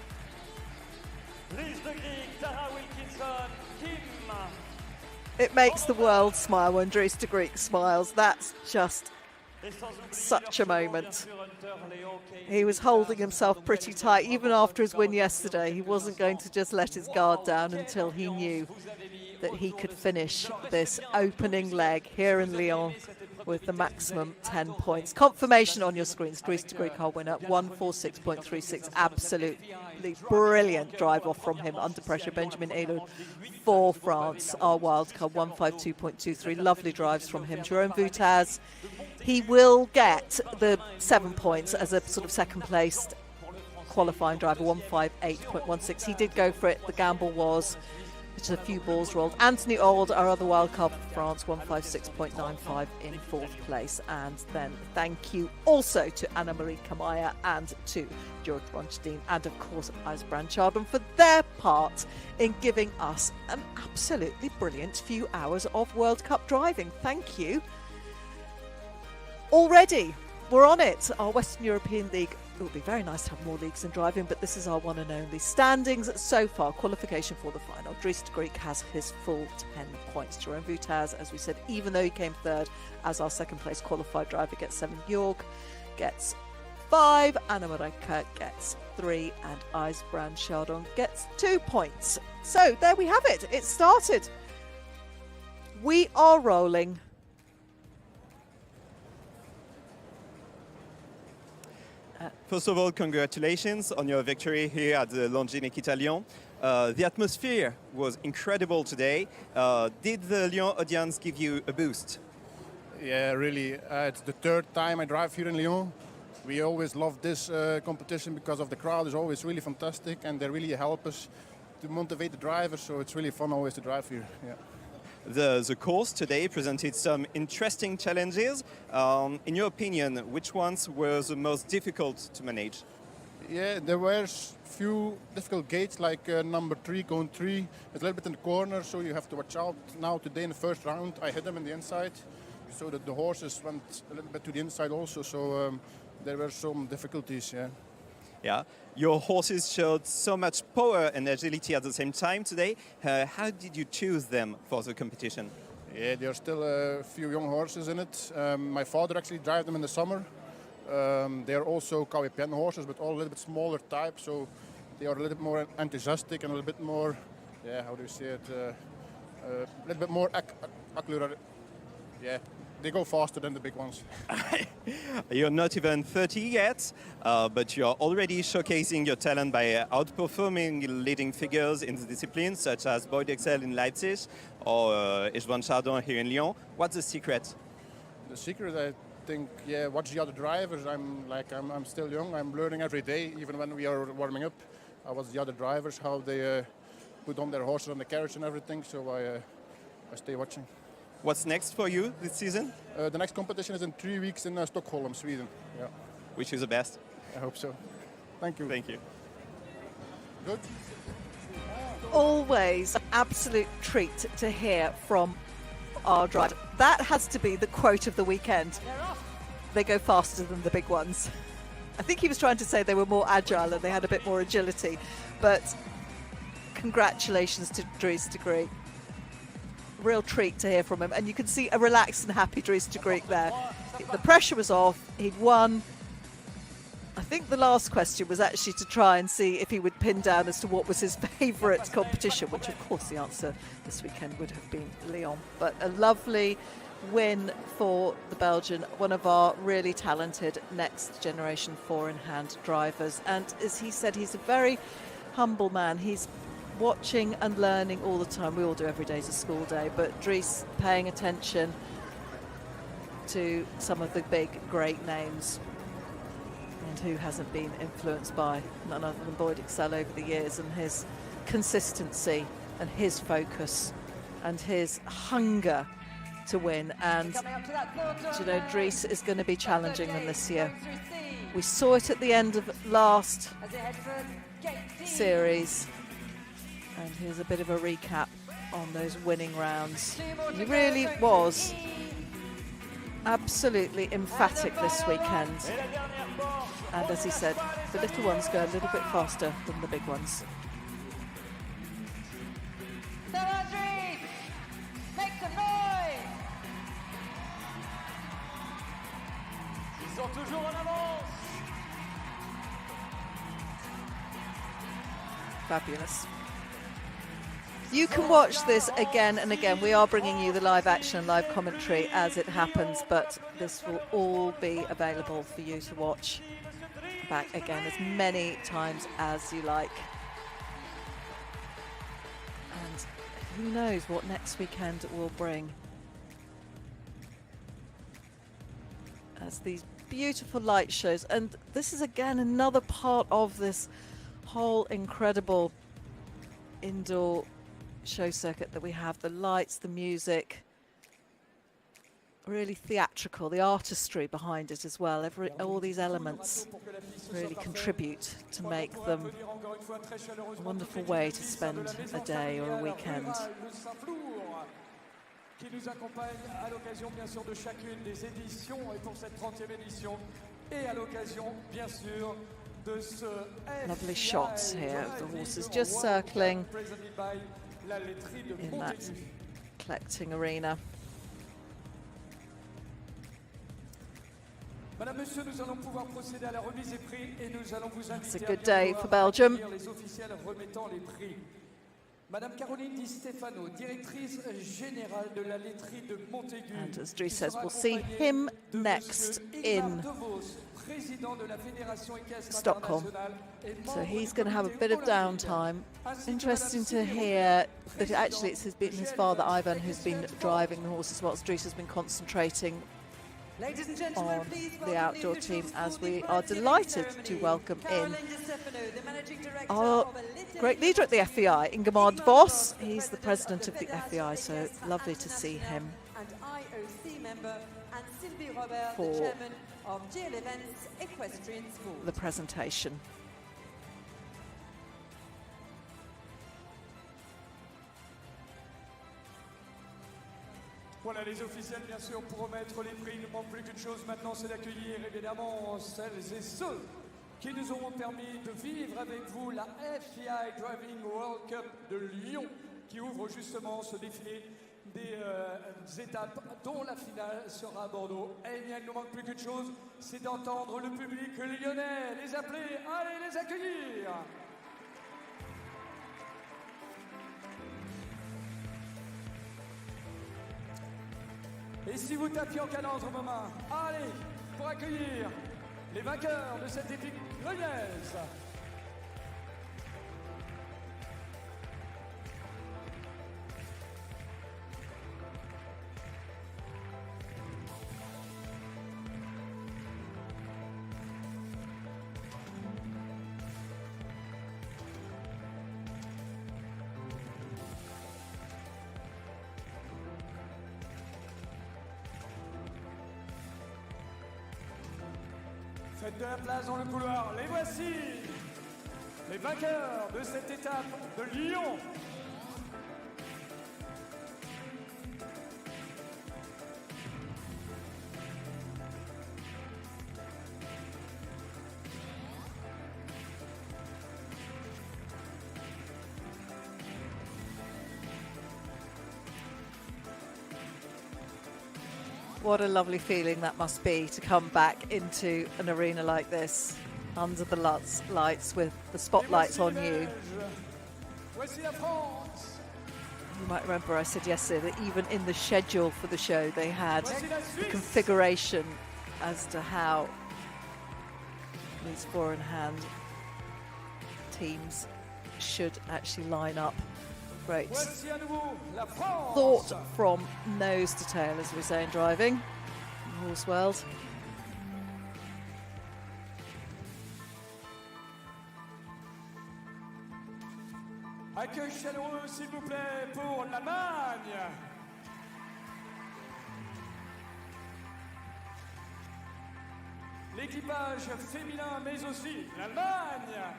It makes the world smile when Dries Degrieck smiles. That's just such a moment. He was holding himself pretty tight even after his win yesterday. He wasn't going to just let his guard down until he knew that he could finish this opening leg here in Lyon with the maximum 10 points. Confirmation on your screens. Dries Degrieck, our winner, 146.36. Absolutely brilliant drive off from him under pressure. Benjamin Aillaud for France, our wildcard, 152.23. Lovely drives from him. Jérôme Voutaz, he will get the 7 points as a sort of second placed qualifying driver, 158.16. He did go for it. The gamble was just a few balls rolled. Anthony Horde, our other wildcard for France, 156.95 in fourth place. And then thank you also to Annemarie Meier and to Georg von Stein and of course Ijsbrand Chardon for their part in giving us an absolutely brilliant few hours of World Cup driving. Thank you. Already, we're on it. Our Western European League. It would be very nice to have more leagues in driving, but this is our one and only. Standings so far, qualification for the final. Dries Degrieck has his full 10 points. Jérôme Voutaz, as we said, even though he came third as our second place qualified driver, gets 7. Georg gets 5. Annemarie gets 3. And Ijsbrand Chardon gets 2 points. So there we have it. It started. We are rolling. First of all, congratulations on your victory here at the Longines Lyon. The atmosphere was incredible today. Did the Lyon audience give you a boost? Yeah, really. It's the third time I drive here in Lyon. We always love this competition because of the crowd is always really fantastic and they really help us to motivate the drivers. So it's really fun always to drive here. Yeah. The course today presented some interesting challenges. In your opinion, which ones were the most difficult to manage? Yeah, there were few difficult gates like number 3, cone 3. It's a little bit in the corner, so you have to watch out. Now today in the first round, I hit them in the inside, so that the horses went a little bit to the inside also. So there were some difficulties, yeah. Yeah, your horses showed so much power and agility at the same time today. How did you choose them for the competition? Yeah, there are still a few young horses in it. My father actually drives them in the summer. They are also KWPN horses, but all a little bit smaller type, so they are a little bit more enthusiastic and a little bit more, yeah, how do you say it? A little bit more yeah. They go faster than the big ones. You're not even 30 yet, but you're already showcasing your talent by outperforming leading figures in the discipline, such as Boyd Excel in Leipzig or Ijsbrand Chardon here in Lyon. What's the secret? The secret, I think, yeah, watch the other drivers. I'm still young. I'm learning every day, even when we are warming up. I watch the other drivers, how they put on their horses on the carriage and everything. So I stay watching. What's next for you this season? The next competition is in 3 weeks in Stockholm, Sweden. Yeah. Wish you the best. I hope so. Thank you. Thank you. Good. Always an absolute treat to hear from our driver. That has to be the quote of the weekend. They go faster than the big ones. I think he was trying to say they were more agile and they had a bit more agility. But congratulations to Dries Degrieck. Real treat to hear from him, and you can see a relaxed and happy Dries Degrieck there. The pressure was off, he'd won. I think the last question was actually to try and see if he would pin down as to what was his favourite competition, which of course the answer this weekend would have been Lyon. But a lovely win for the Belgian, one of our really talented next generation 4-in-hand drivers. And as he said, he's a very humble man. He's watching and learning all the time. We all do, every day is a school day, but Dries paying attention to some of the big great names, and who hasn't been influenced by none other than Boyd Excel over the years, and his consistency and his focus and his hunger to win. And you know, Dries is going to be challenging them this year. We saw it at the end of last series. And here's a bit of a recap on those winning rounds. He really was absolutely emphatic this weekend. And as he said, the little ones go a little bit faster than the big ones. So Dries, make Fabulous. You can watch this again and again. We are bringing you the live action, live commentary as it happens, but this will all be available for you to watch back again as many times as you like. And who knows what next weekend will bring. As these beautiful light shows, and this is again another part of this whole incredible indoor show circuit that we have. The lights, the music, really theatrical, the artistry behind it as well. All these elements really contribute to make them a wonderful way to spend a day or a weekend. Qui nous accompagne à l'occasion bien sûr de chacune des éditions et pour cette 30e édition et à l'occasion bien sûr de ce lovely shots here of the horses just circling in that collecting arena. Madame, Monsieur, nous allons pouvoir procéder à la remise des prix et nous allons vous inviter It's a good day for Belgium. les officiels remettant les prix. Madame Caroline Di Stefano, directrice générale de la laiterie de Montaigu. And as Dries says, we'll see him next in Stockholm. So he's going to have a bit of downtime. Interesting to hear that actually it's been his father, Ivan, who's been driving the horses whilst Dries has been concentrating on the outdoor team, as we are delighted to welcome in our great leader at the FEI, Ingemar Voss. He's the president of the FEI, so lovely to see him for the presentation. Voilà les officiels, bien sûr, pour remettre les prix. Il ne manque plus qu'une chose maintenant, c'est d'accueillir évidemment celles et ceux qui nous auront permis de vivre avec vous la FEI Driving World Cup de Lyon, qui ouvre justement ce défilé des étapes dont la finale sera à Bordeaux. Et bien, il ne manque plus qu'une chose, c'est d'entendre le public lyonnais, les appeler, allez les accueillir. Et si vous tapiez en cadence au moment, allez, pour accueillir les vainqueurs de cette épique lyonnaise. Faites de la place dans le couloir, les voici, les vainqueurs de cette étape de Lyon. What a lovely feeling that must be to come back into an arena like this, under the lights with the spotlights on you. You might remember I said yesterday that even in the schedule for the show they had the configuration as to how these four-in-hand teams should actually line up. Great thought from nose to tail, as we say in driving, in the horse world. Accueil chaleureux, s'il vous plaît, pour l'Allemagne. L'équipage féminin, mais aussi l'Allemagne.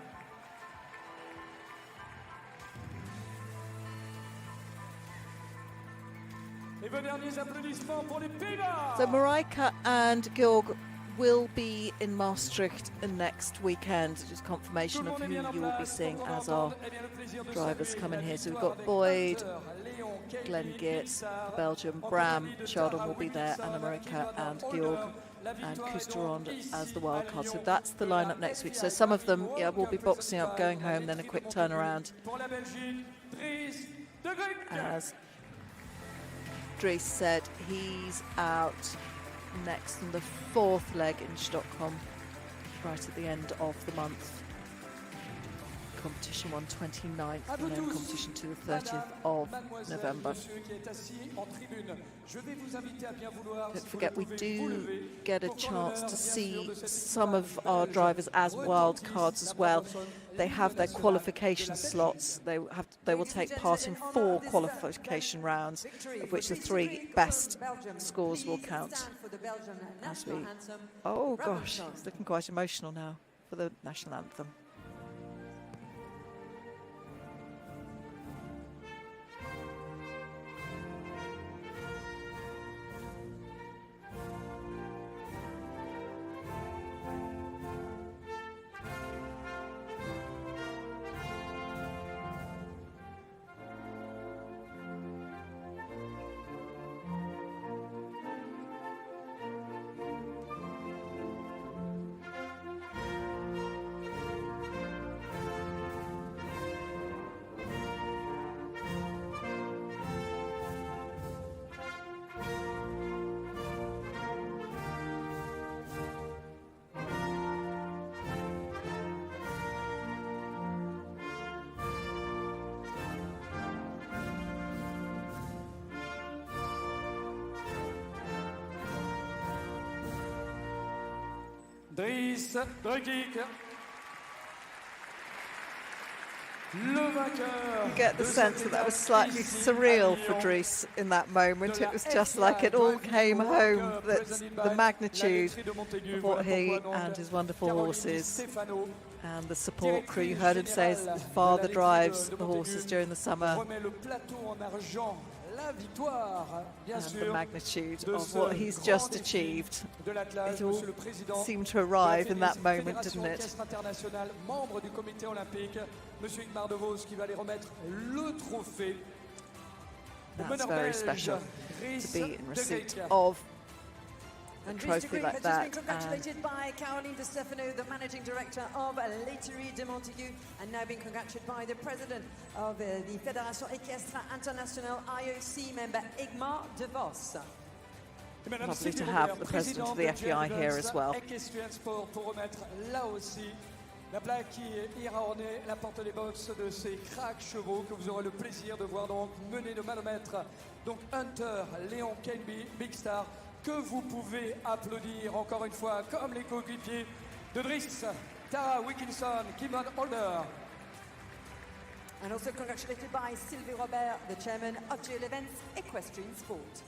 Et vos derniers applaudissements pour les Pays-Bas. So Marijke and Georg will be in Maastricht next weekend. Just confirmation of who you will be seeing as our drivers come in here. So we've got Boyd, Glenn Geertz, Belgium, Bram, Chardon will be there, and Marijke and Georg and Cousteronde as the wild card. So that's the lineup next week. So some of them will be boxing up, going home, then a quick turnaround. As Dries said, he's out next in the 4th leg in Stockholm, right at the end of the month. Competition 1 29th and then competition 2 the 30th of November. Don't forget, we do get a chance to see some of our drivers as wild cards as well. They have their qualification slots. They will take part in 4 qualification rounds, of which the 3 best scores will count. As we, oh gosh, it's looking quite emotional now for the national anthem. Dries Degrieck, le vainqueur. You get the sense that was slightly surreal for Dries in that moment. It was just like it all came home, that's the magnitude of what he and his wonderful horses and the support crew. You heard him say his father drives the horses during the summer. And the magnitude of what he's just achieved. It all seemed to arrive in that moment, didn't it? That's very special to be in receipt of a trophy like that. Congratulated by Caroline de Stefano, the managing director of Laiterie de Montaigu, and now being congratulated by the president of the Fédération Équestre Internationale IOC member Igmar de Vos. Lovely to have the president of the FEI here as well. La plaque qui ira orner la porte des box de ces cracks chevaux que vous aurez le plaisir de voir donc mener de manomètre. Donc Hunter, Léon Kenby, Big Star, que vous pouvez applaudir encore une fois comme les coéquipiers de Dries, Tara Wilkinson, Kimon Holder. And also congratulated by Sylvie Robert, the chairman of GL Events Equestrian Sport.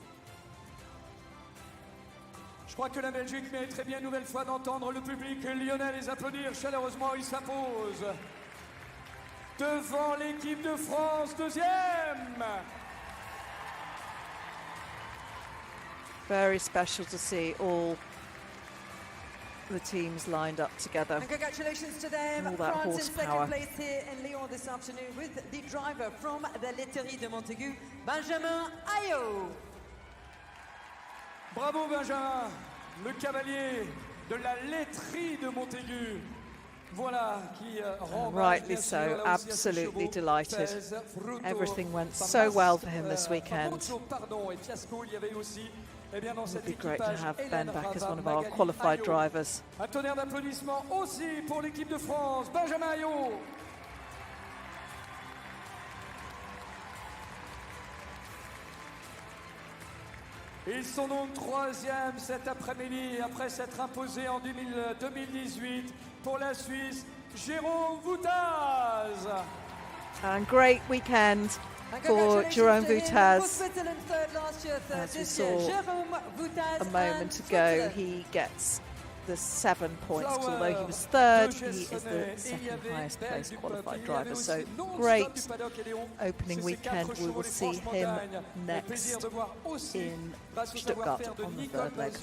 Je crois que la Belgique mérite très bien une nouvelle fois d'entendre le public lyonnais les applaudir chaleureusement. Il s'impose devant l'équipe de France, 2e. Very special to see all the teams lined up together. And congratulations to them. All that France in horsepower. 2nd place here in Lyon this afternoon with the driver from the Laiterie de Montaigu, Benjamin Aillaud. Bravo Benjamin, le cavalier de la laiterie de Montaigu. Voilà qui rend Rightly so, absolutely delighted. Everything went so well for him this weekend. It would be great to have Ben back as one of our qualified drivers. Un tonnerre d'applaudissements aussi pour l'équipe de France, Benjamin Aillaud. Ils sont donc 3e cet après-midi après s'être imposés en 2018 pour la Suisse, Jérôme Voutaz. And great weekend for Jérôme Voutaz. As we saw a moment ago, he gets the 7 points. Although he was 3rd, he is the 2nd highest placed qualified driver. So great opening weekend. We will see him next in Stuttgart on the 3rd leg.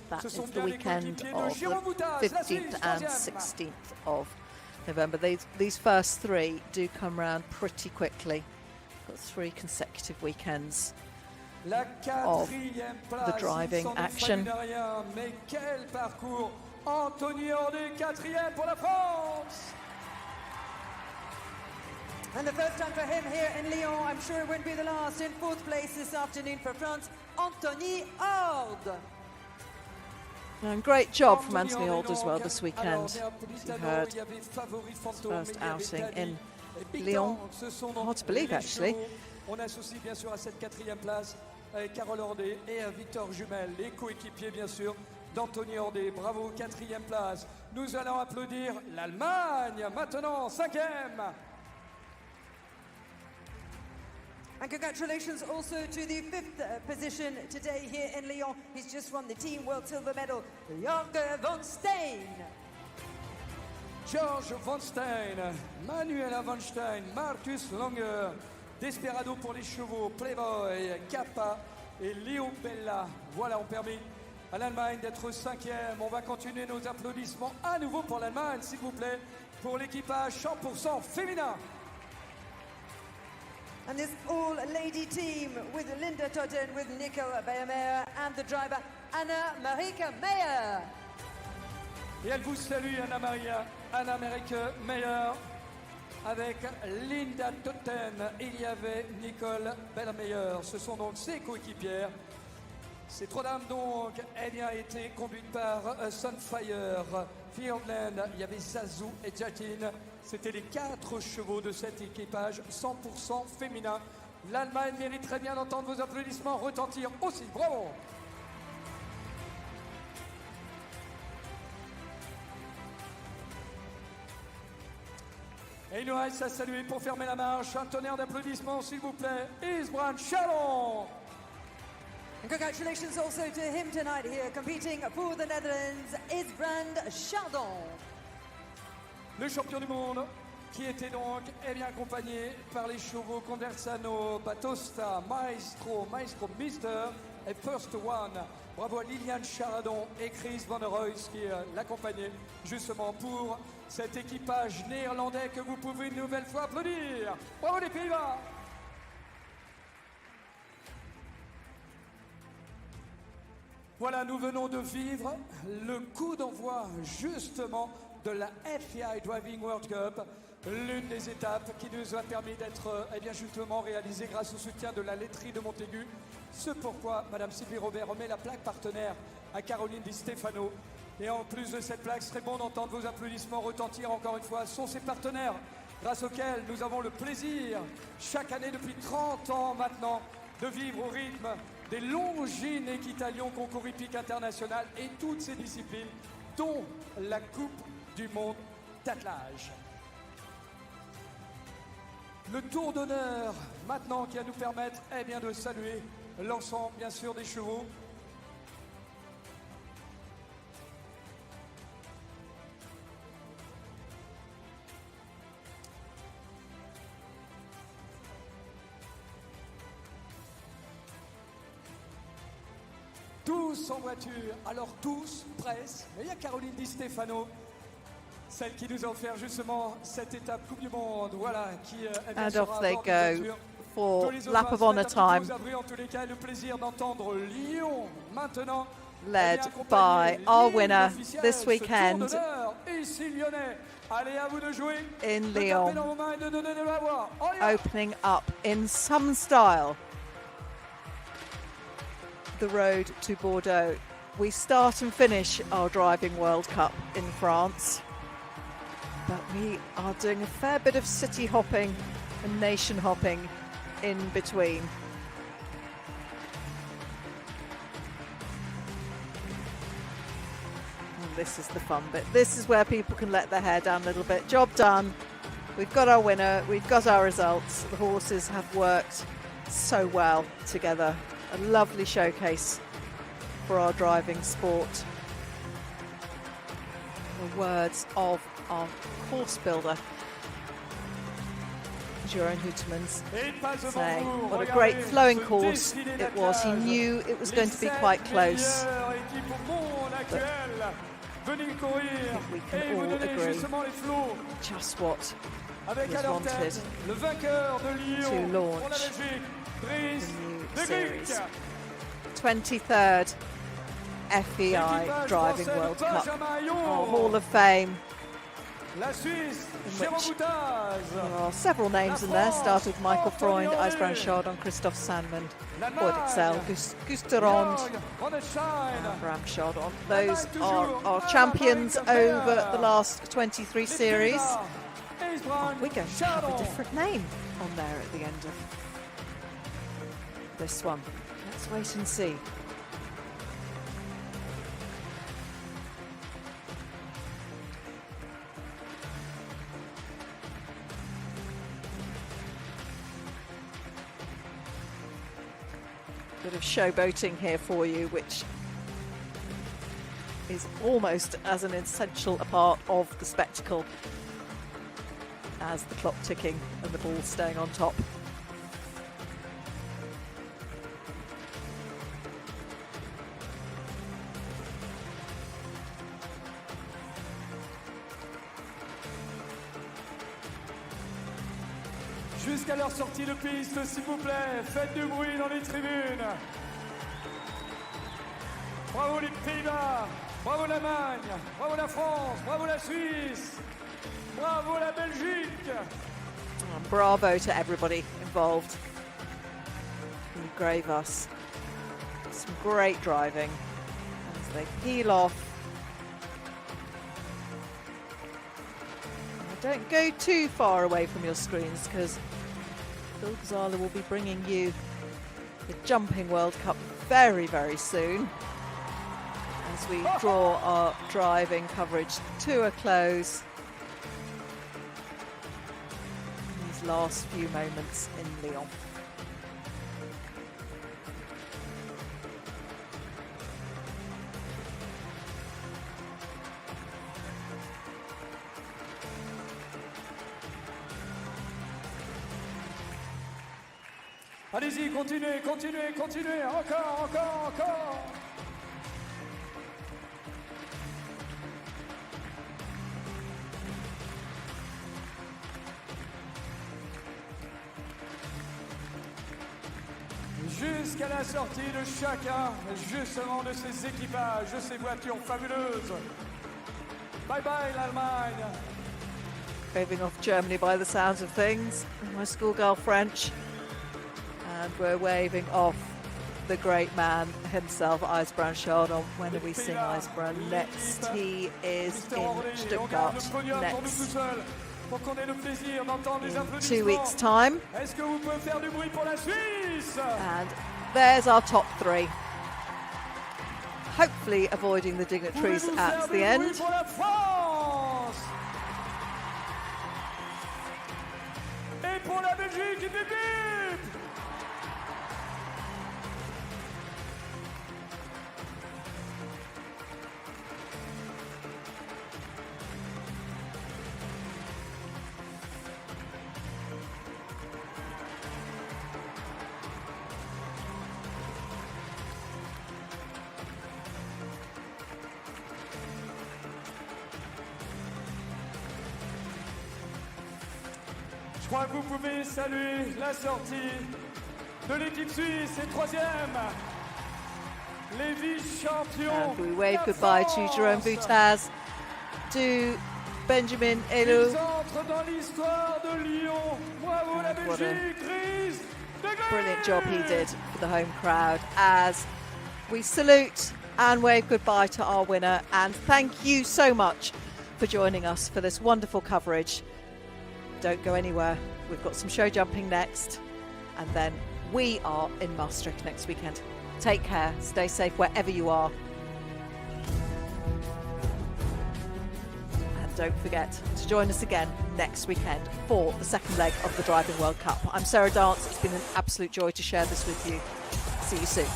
That is the weekend of the 15th and 16th of November. These first 3 do come round pretty quickly. Got 3 consecutive weekends La quatrième place, the driving action. Mais quel parcours! Anthony Horde, quatrième pour la France! And the first time for him here in Lyon, I'm sure it won't be the last. In fourth place this afternoon for France, Anthony Horde. And great job from Anthony Horde as well this weekend. You heard his first outing in Lyon. Hard to believe, actually. On associe bien sûr à cette quatrième place avec Carole Horde et Victor Jumel, les coéquipiers bien sûr d'Anthony Horde. Bravo, quatrième place. Nous allons applaudir l'Allemagne maintenant, cinquième. And congratulations also to the fifth position today here in Lyon. He's just won the Team World Silver Medal, Georg von Stein. Georg von Stein, Manuela von Stein, Marcus Langer, Desperado pour les chevaux, Playboy, Kappa et Léo Bella. Voilà, ont permis à l'Allemagne d'être cinquième. On va continuer nos applaudissements à nouveau pour l'Allemagne, s'il vous plaît, pour l'équipage 100% féminin. And this all-lady team with Linda Totten, with Nico Meier and the driver Anna-Marika Meier. Et elle vous salue, Anna-Marika Meier, avec Linda Totten. Il y avait Nicole Bellmeyer. Ce sont donc ses coéquipières. Ces trois dames donc, eh bien, étaient conduites par Sunfire, Fieldland. Il y avait Zazu et Jatin. C'était les 4 chevaux de cet équipage 100% féminin. L'Allemagne mérite très bien d'entendre vos applaudissements retentir aussi. Bravo! Et il nous reste à saluer pour fermer la marche. Un tonnerre d'applaudissements, s'il vous plaît. Ijsbrand Chardon! And congratulations also to him tonight here, competing for the Netherlands, Ijsbrand Chardon. Le champion du monde qui était donc bien accompagné par les chevaux Conversano, Batosta, Maestro Mister et First One. Bravo à Liliane Chardon et Chris Van der Roys qui l'accompagnaient justement pour cet équipage néerlandais que vous pouvez une nouvelle fois applaudir. Bravo les Pays-Bas! Voilà, nous venons de vivre le coup d'envoi justement de la FEI Driving World Cup, l'une des étapes qui nous a permis d'être justement réalisée grâce au soutien de la laiterie de Montaigu. Ce pourquoi Madame Sylvie Robert remet la plaque partenaire à Caroline Di Stefano. Et en plus de cette plaque, ce serait bon d'entendre vos applaudissements retentir encore une fois. Ce sont ces partenaires grâce auxquels nous avons le plaisir, chaque année depuis 30 ans maintenant, de vivre au rythme des Longines Équitalions concours hippique international et toutes ces disciplines, dont la Coupe du monde d'attelage. Le tour d'honneur maintenant qui va nous permettre de saluer l'ensemble bien sûr des chevaux. Tous en voiture, alors tous, presque, mais il y a Caroline Di Stefano, celle qui nous a offert justement cette étape Coupe du Monde, voilà, qui and off they go for lap of honour time, en tous les cas, le plaisir d'entendre Lyon maintenant, led by our winner this weekend allez, à vous de jouer, in de Lyon, taper dans vos mains et de donner de la voix. On y va. opening up in some style the road to Bordeaux. We start and finish our Driving World Cup in France, but we are doing a fair bit of city hopping and nation hopping in between. And this is the fun bit. This is where people can let their hair down a little bit. Job done. We've got our winner. We've got our results. The horses have worked so well together. A lovely showcase for our driving sport. The words of our course builder, Jérôme Voutaz, saying what a great flowing course it was. He knew it was going to be quite close. But I think we can all agree just what was wanted to launch the new Series. 23rd FEI Driving World Cup. Our Hall of Fame, in which there are several names in there, started with Michael Freund, Ijsbrand Chardon, Christophe Sandman, Horde Excel, Gunterond, Ijsbrand Chardon. Those are our champions over the last 23 series. Oh, we're going to have a different name on there at the end of this one. Let's wait and see. Bit of showboating here for you, which is almost as an essential a part of the spectacle as the clock ticking and the ball staying on top. Jusqu'à leur sortie de piste, s'il vous plaît, faites du bruit dans les tribunes. Bravo les Pays-Bas, bravo l'Allemagne, bravo la France, bravo la Suisse, bravo la Belgique. Bravo to everybody involved. You gave us some great driving as they peel off. Don't go too far away from your screens because Phil Gonzalo will be bringing you the Jumping World Cup very, very soon as we draw our driving coverage to a close. These last few moments in Lyon. Allez-y, continuez, continuez, continuez, encore, encore, encore. Jusqu'à la sortie de chacun, justement, de ces équipages, de ces voitures fabuleuses. Bye bye l'Allemagne. Waving off Germany by the sounds of things. My schoolgirl French. And we're waving off the great man himself, Ijsbrand Chardon. When do we sing Ijsbrand next? He is in Stuttgart next. In 2 weeks' time. And there's our top three. Hopefully avoiding the dignitaries at the end. Je crois que vous pouvez saluer la sortie de l'équipe suisse et troisième, les vice-champions. And we wave goodbye to Jérôme Voutaz, to Benjamin Aillaud. Ils entrent dans l'histoire de Lyon. Bravo la Belgique, Dries Degrieck. Brilliant job he did for the home crowd as we salute and wave goodbye to our winner. And thank you so much for joining us for this wonderful coverage. Don't go anywhere. We've got some show jumping next. And then we are in Maastricht next weekend. Take care. Stay safe wherever you are. And don't forget to join us again next weekend for the second leg of the Driving World Cup. I'm Sarah Dance. It's been an absolute joy to share this with you. See you soon.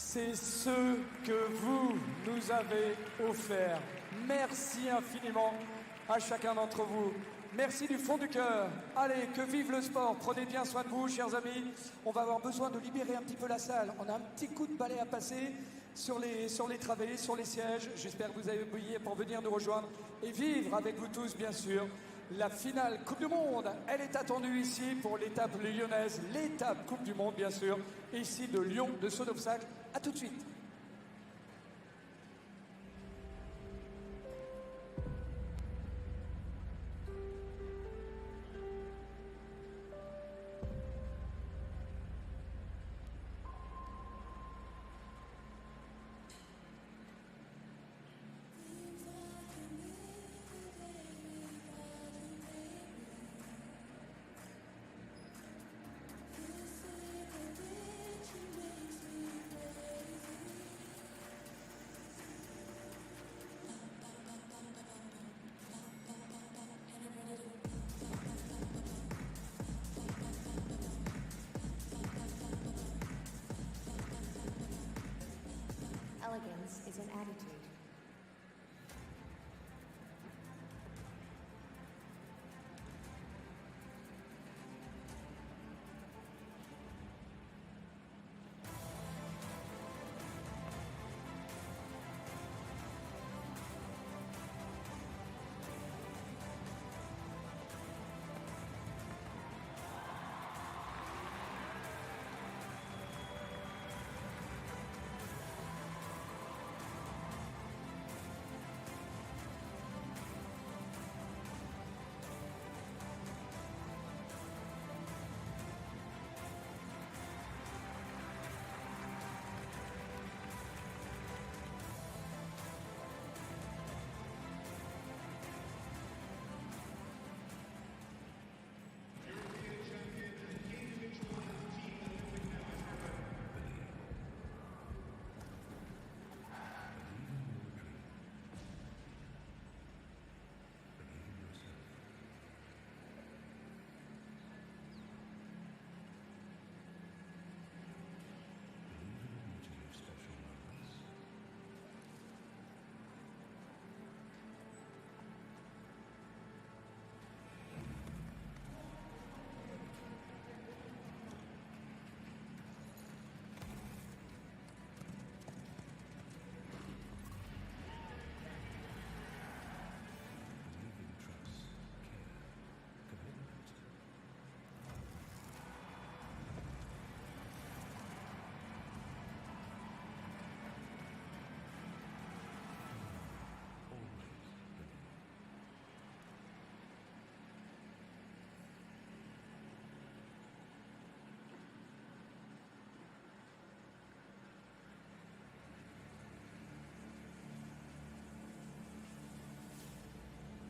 c'est ce que vous nous avez offert. Merci infiniment à chacun d'entre vous. Merci du fond du cœur. Allez, que vive le sport. Prenez bien soin de vous, chers amis. On va avoir besoin de libérer un petit peu la salle. On a un petit coup de balai à passer sur les travées, sur les sièges. J'espère que vous avez oublié pour venir nous rejoindre et vivre avec vous tous, bien sûr, la finale Coupe du Monde. Elle est attendue ici pour l'étape lyonnaise, l'étape Coupe du Monde, bien sûr, ici de Lyon, de saut d'obstacle. À tout de suite.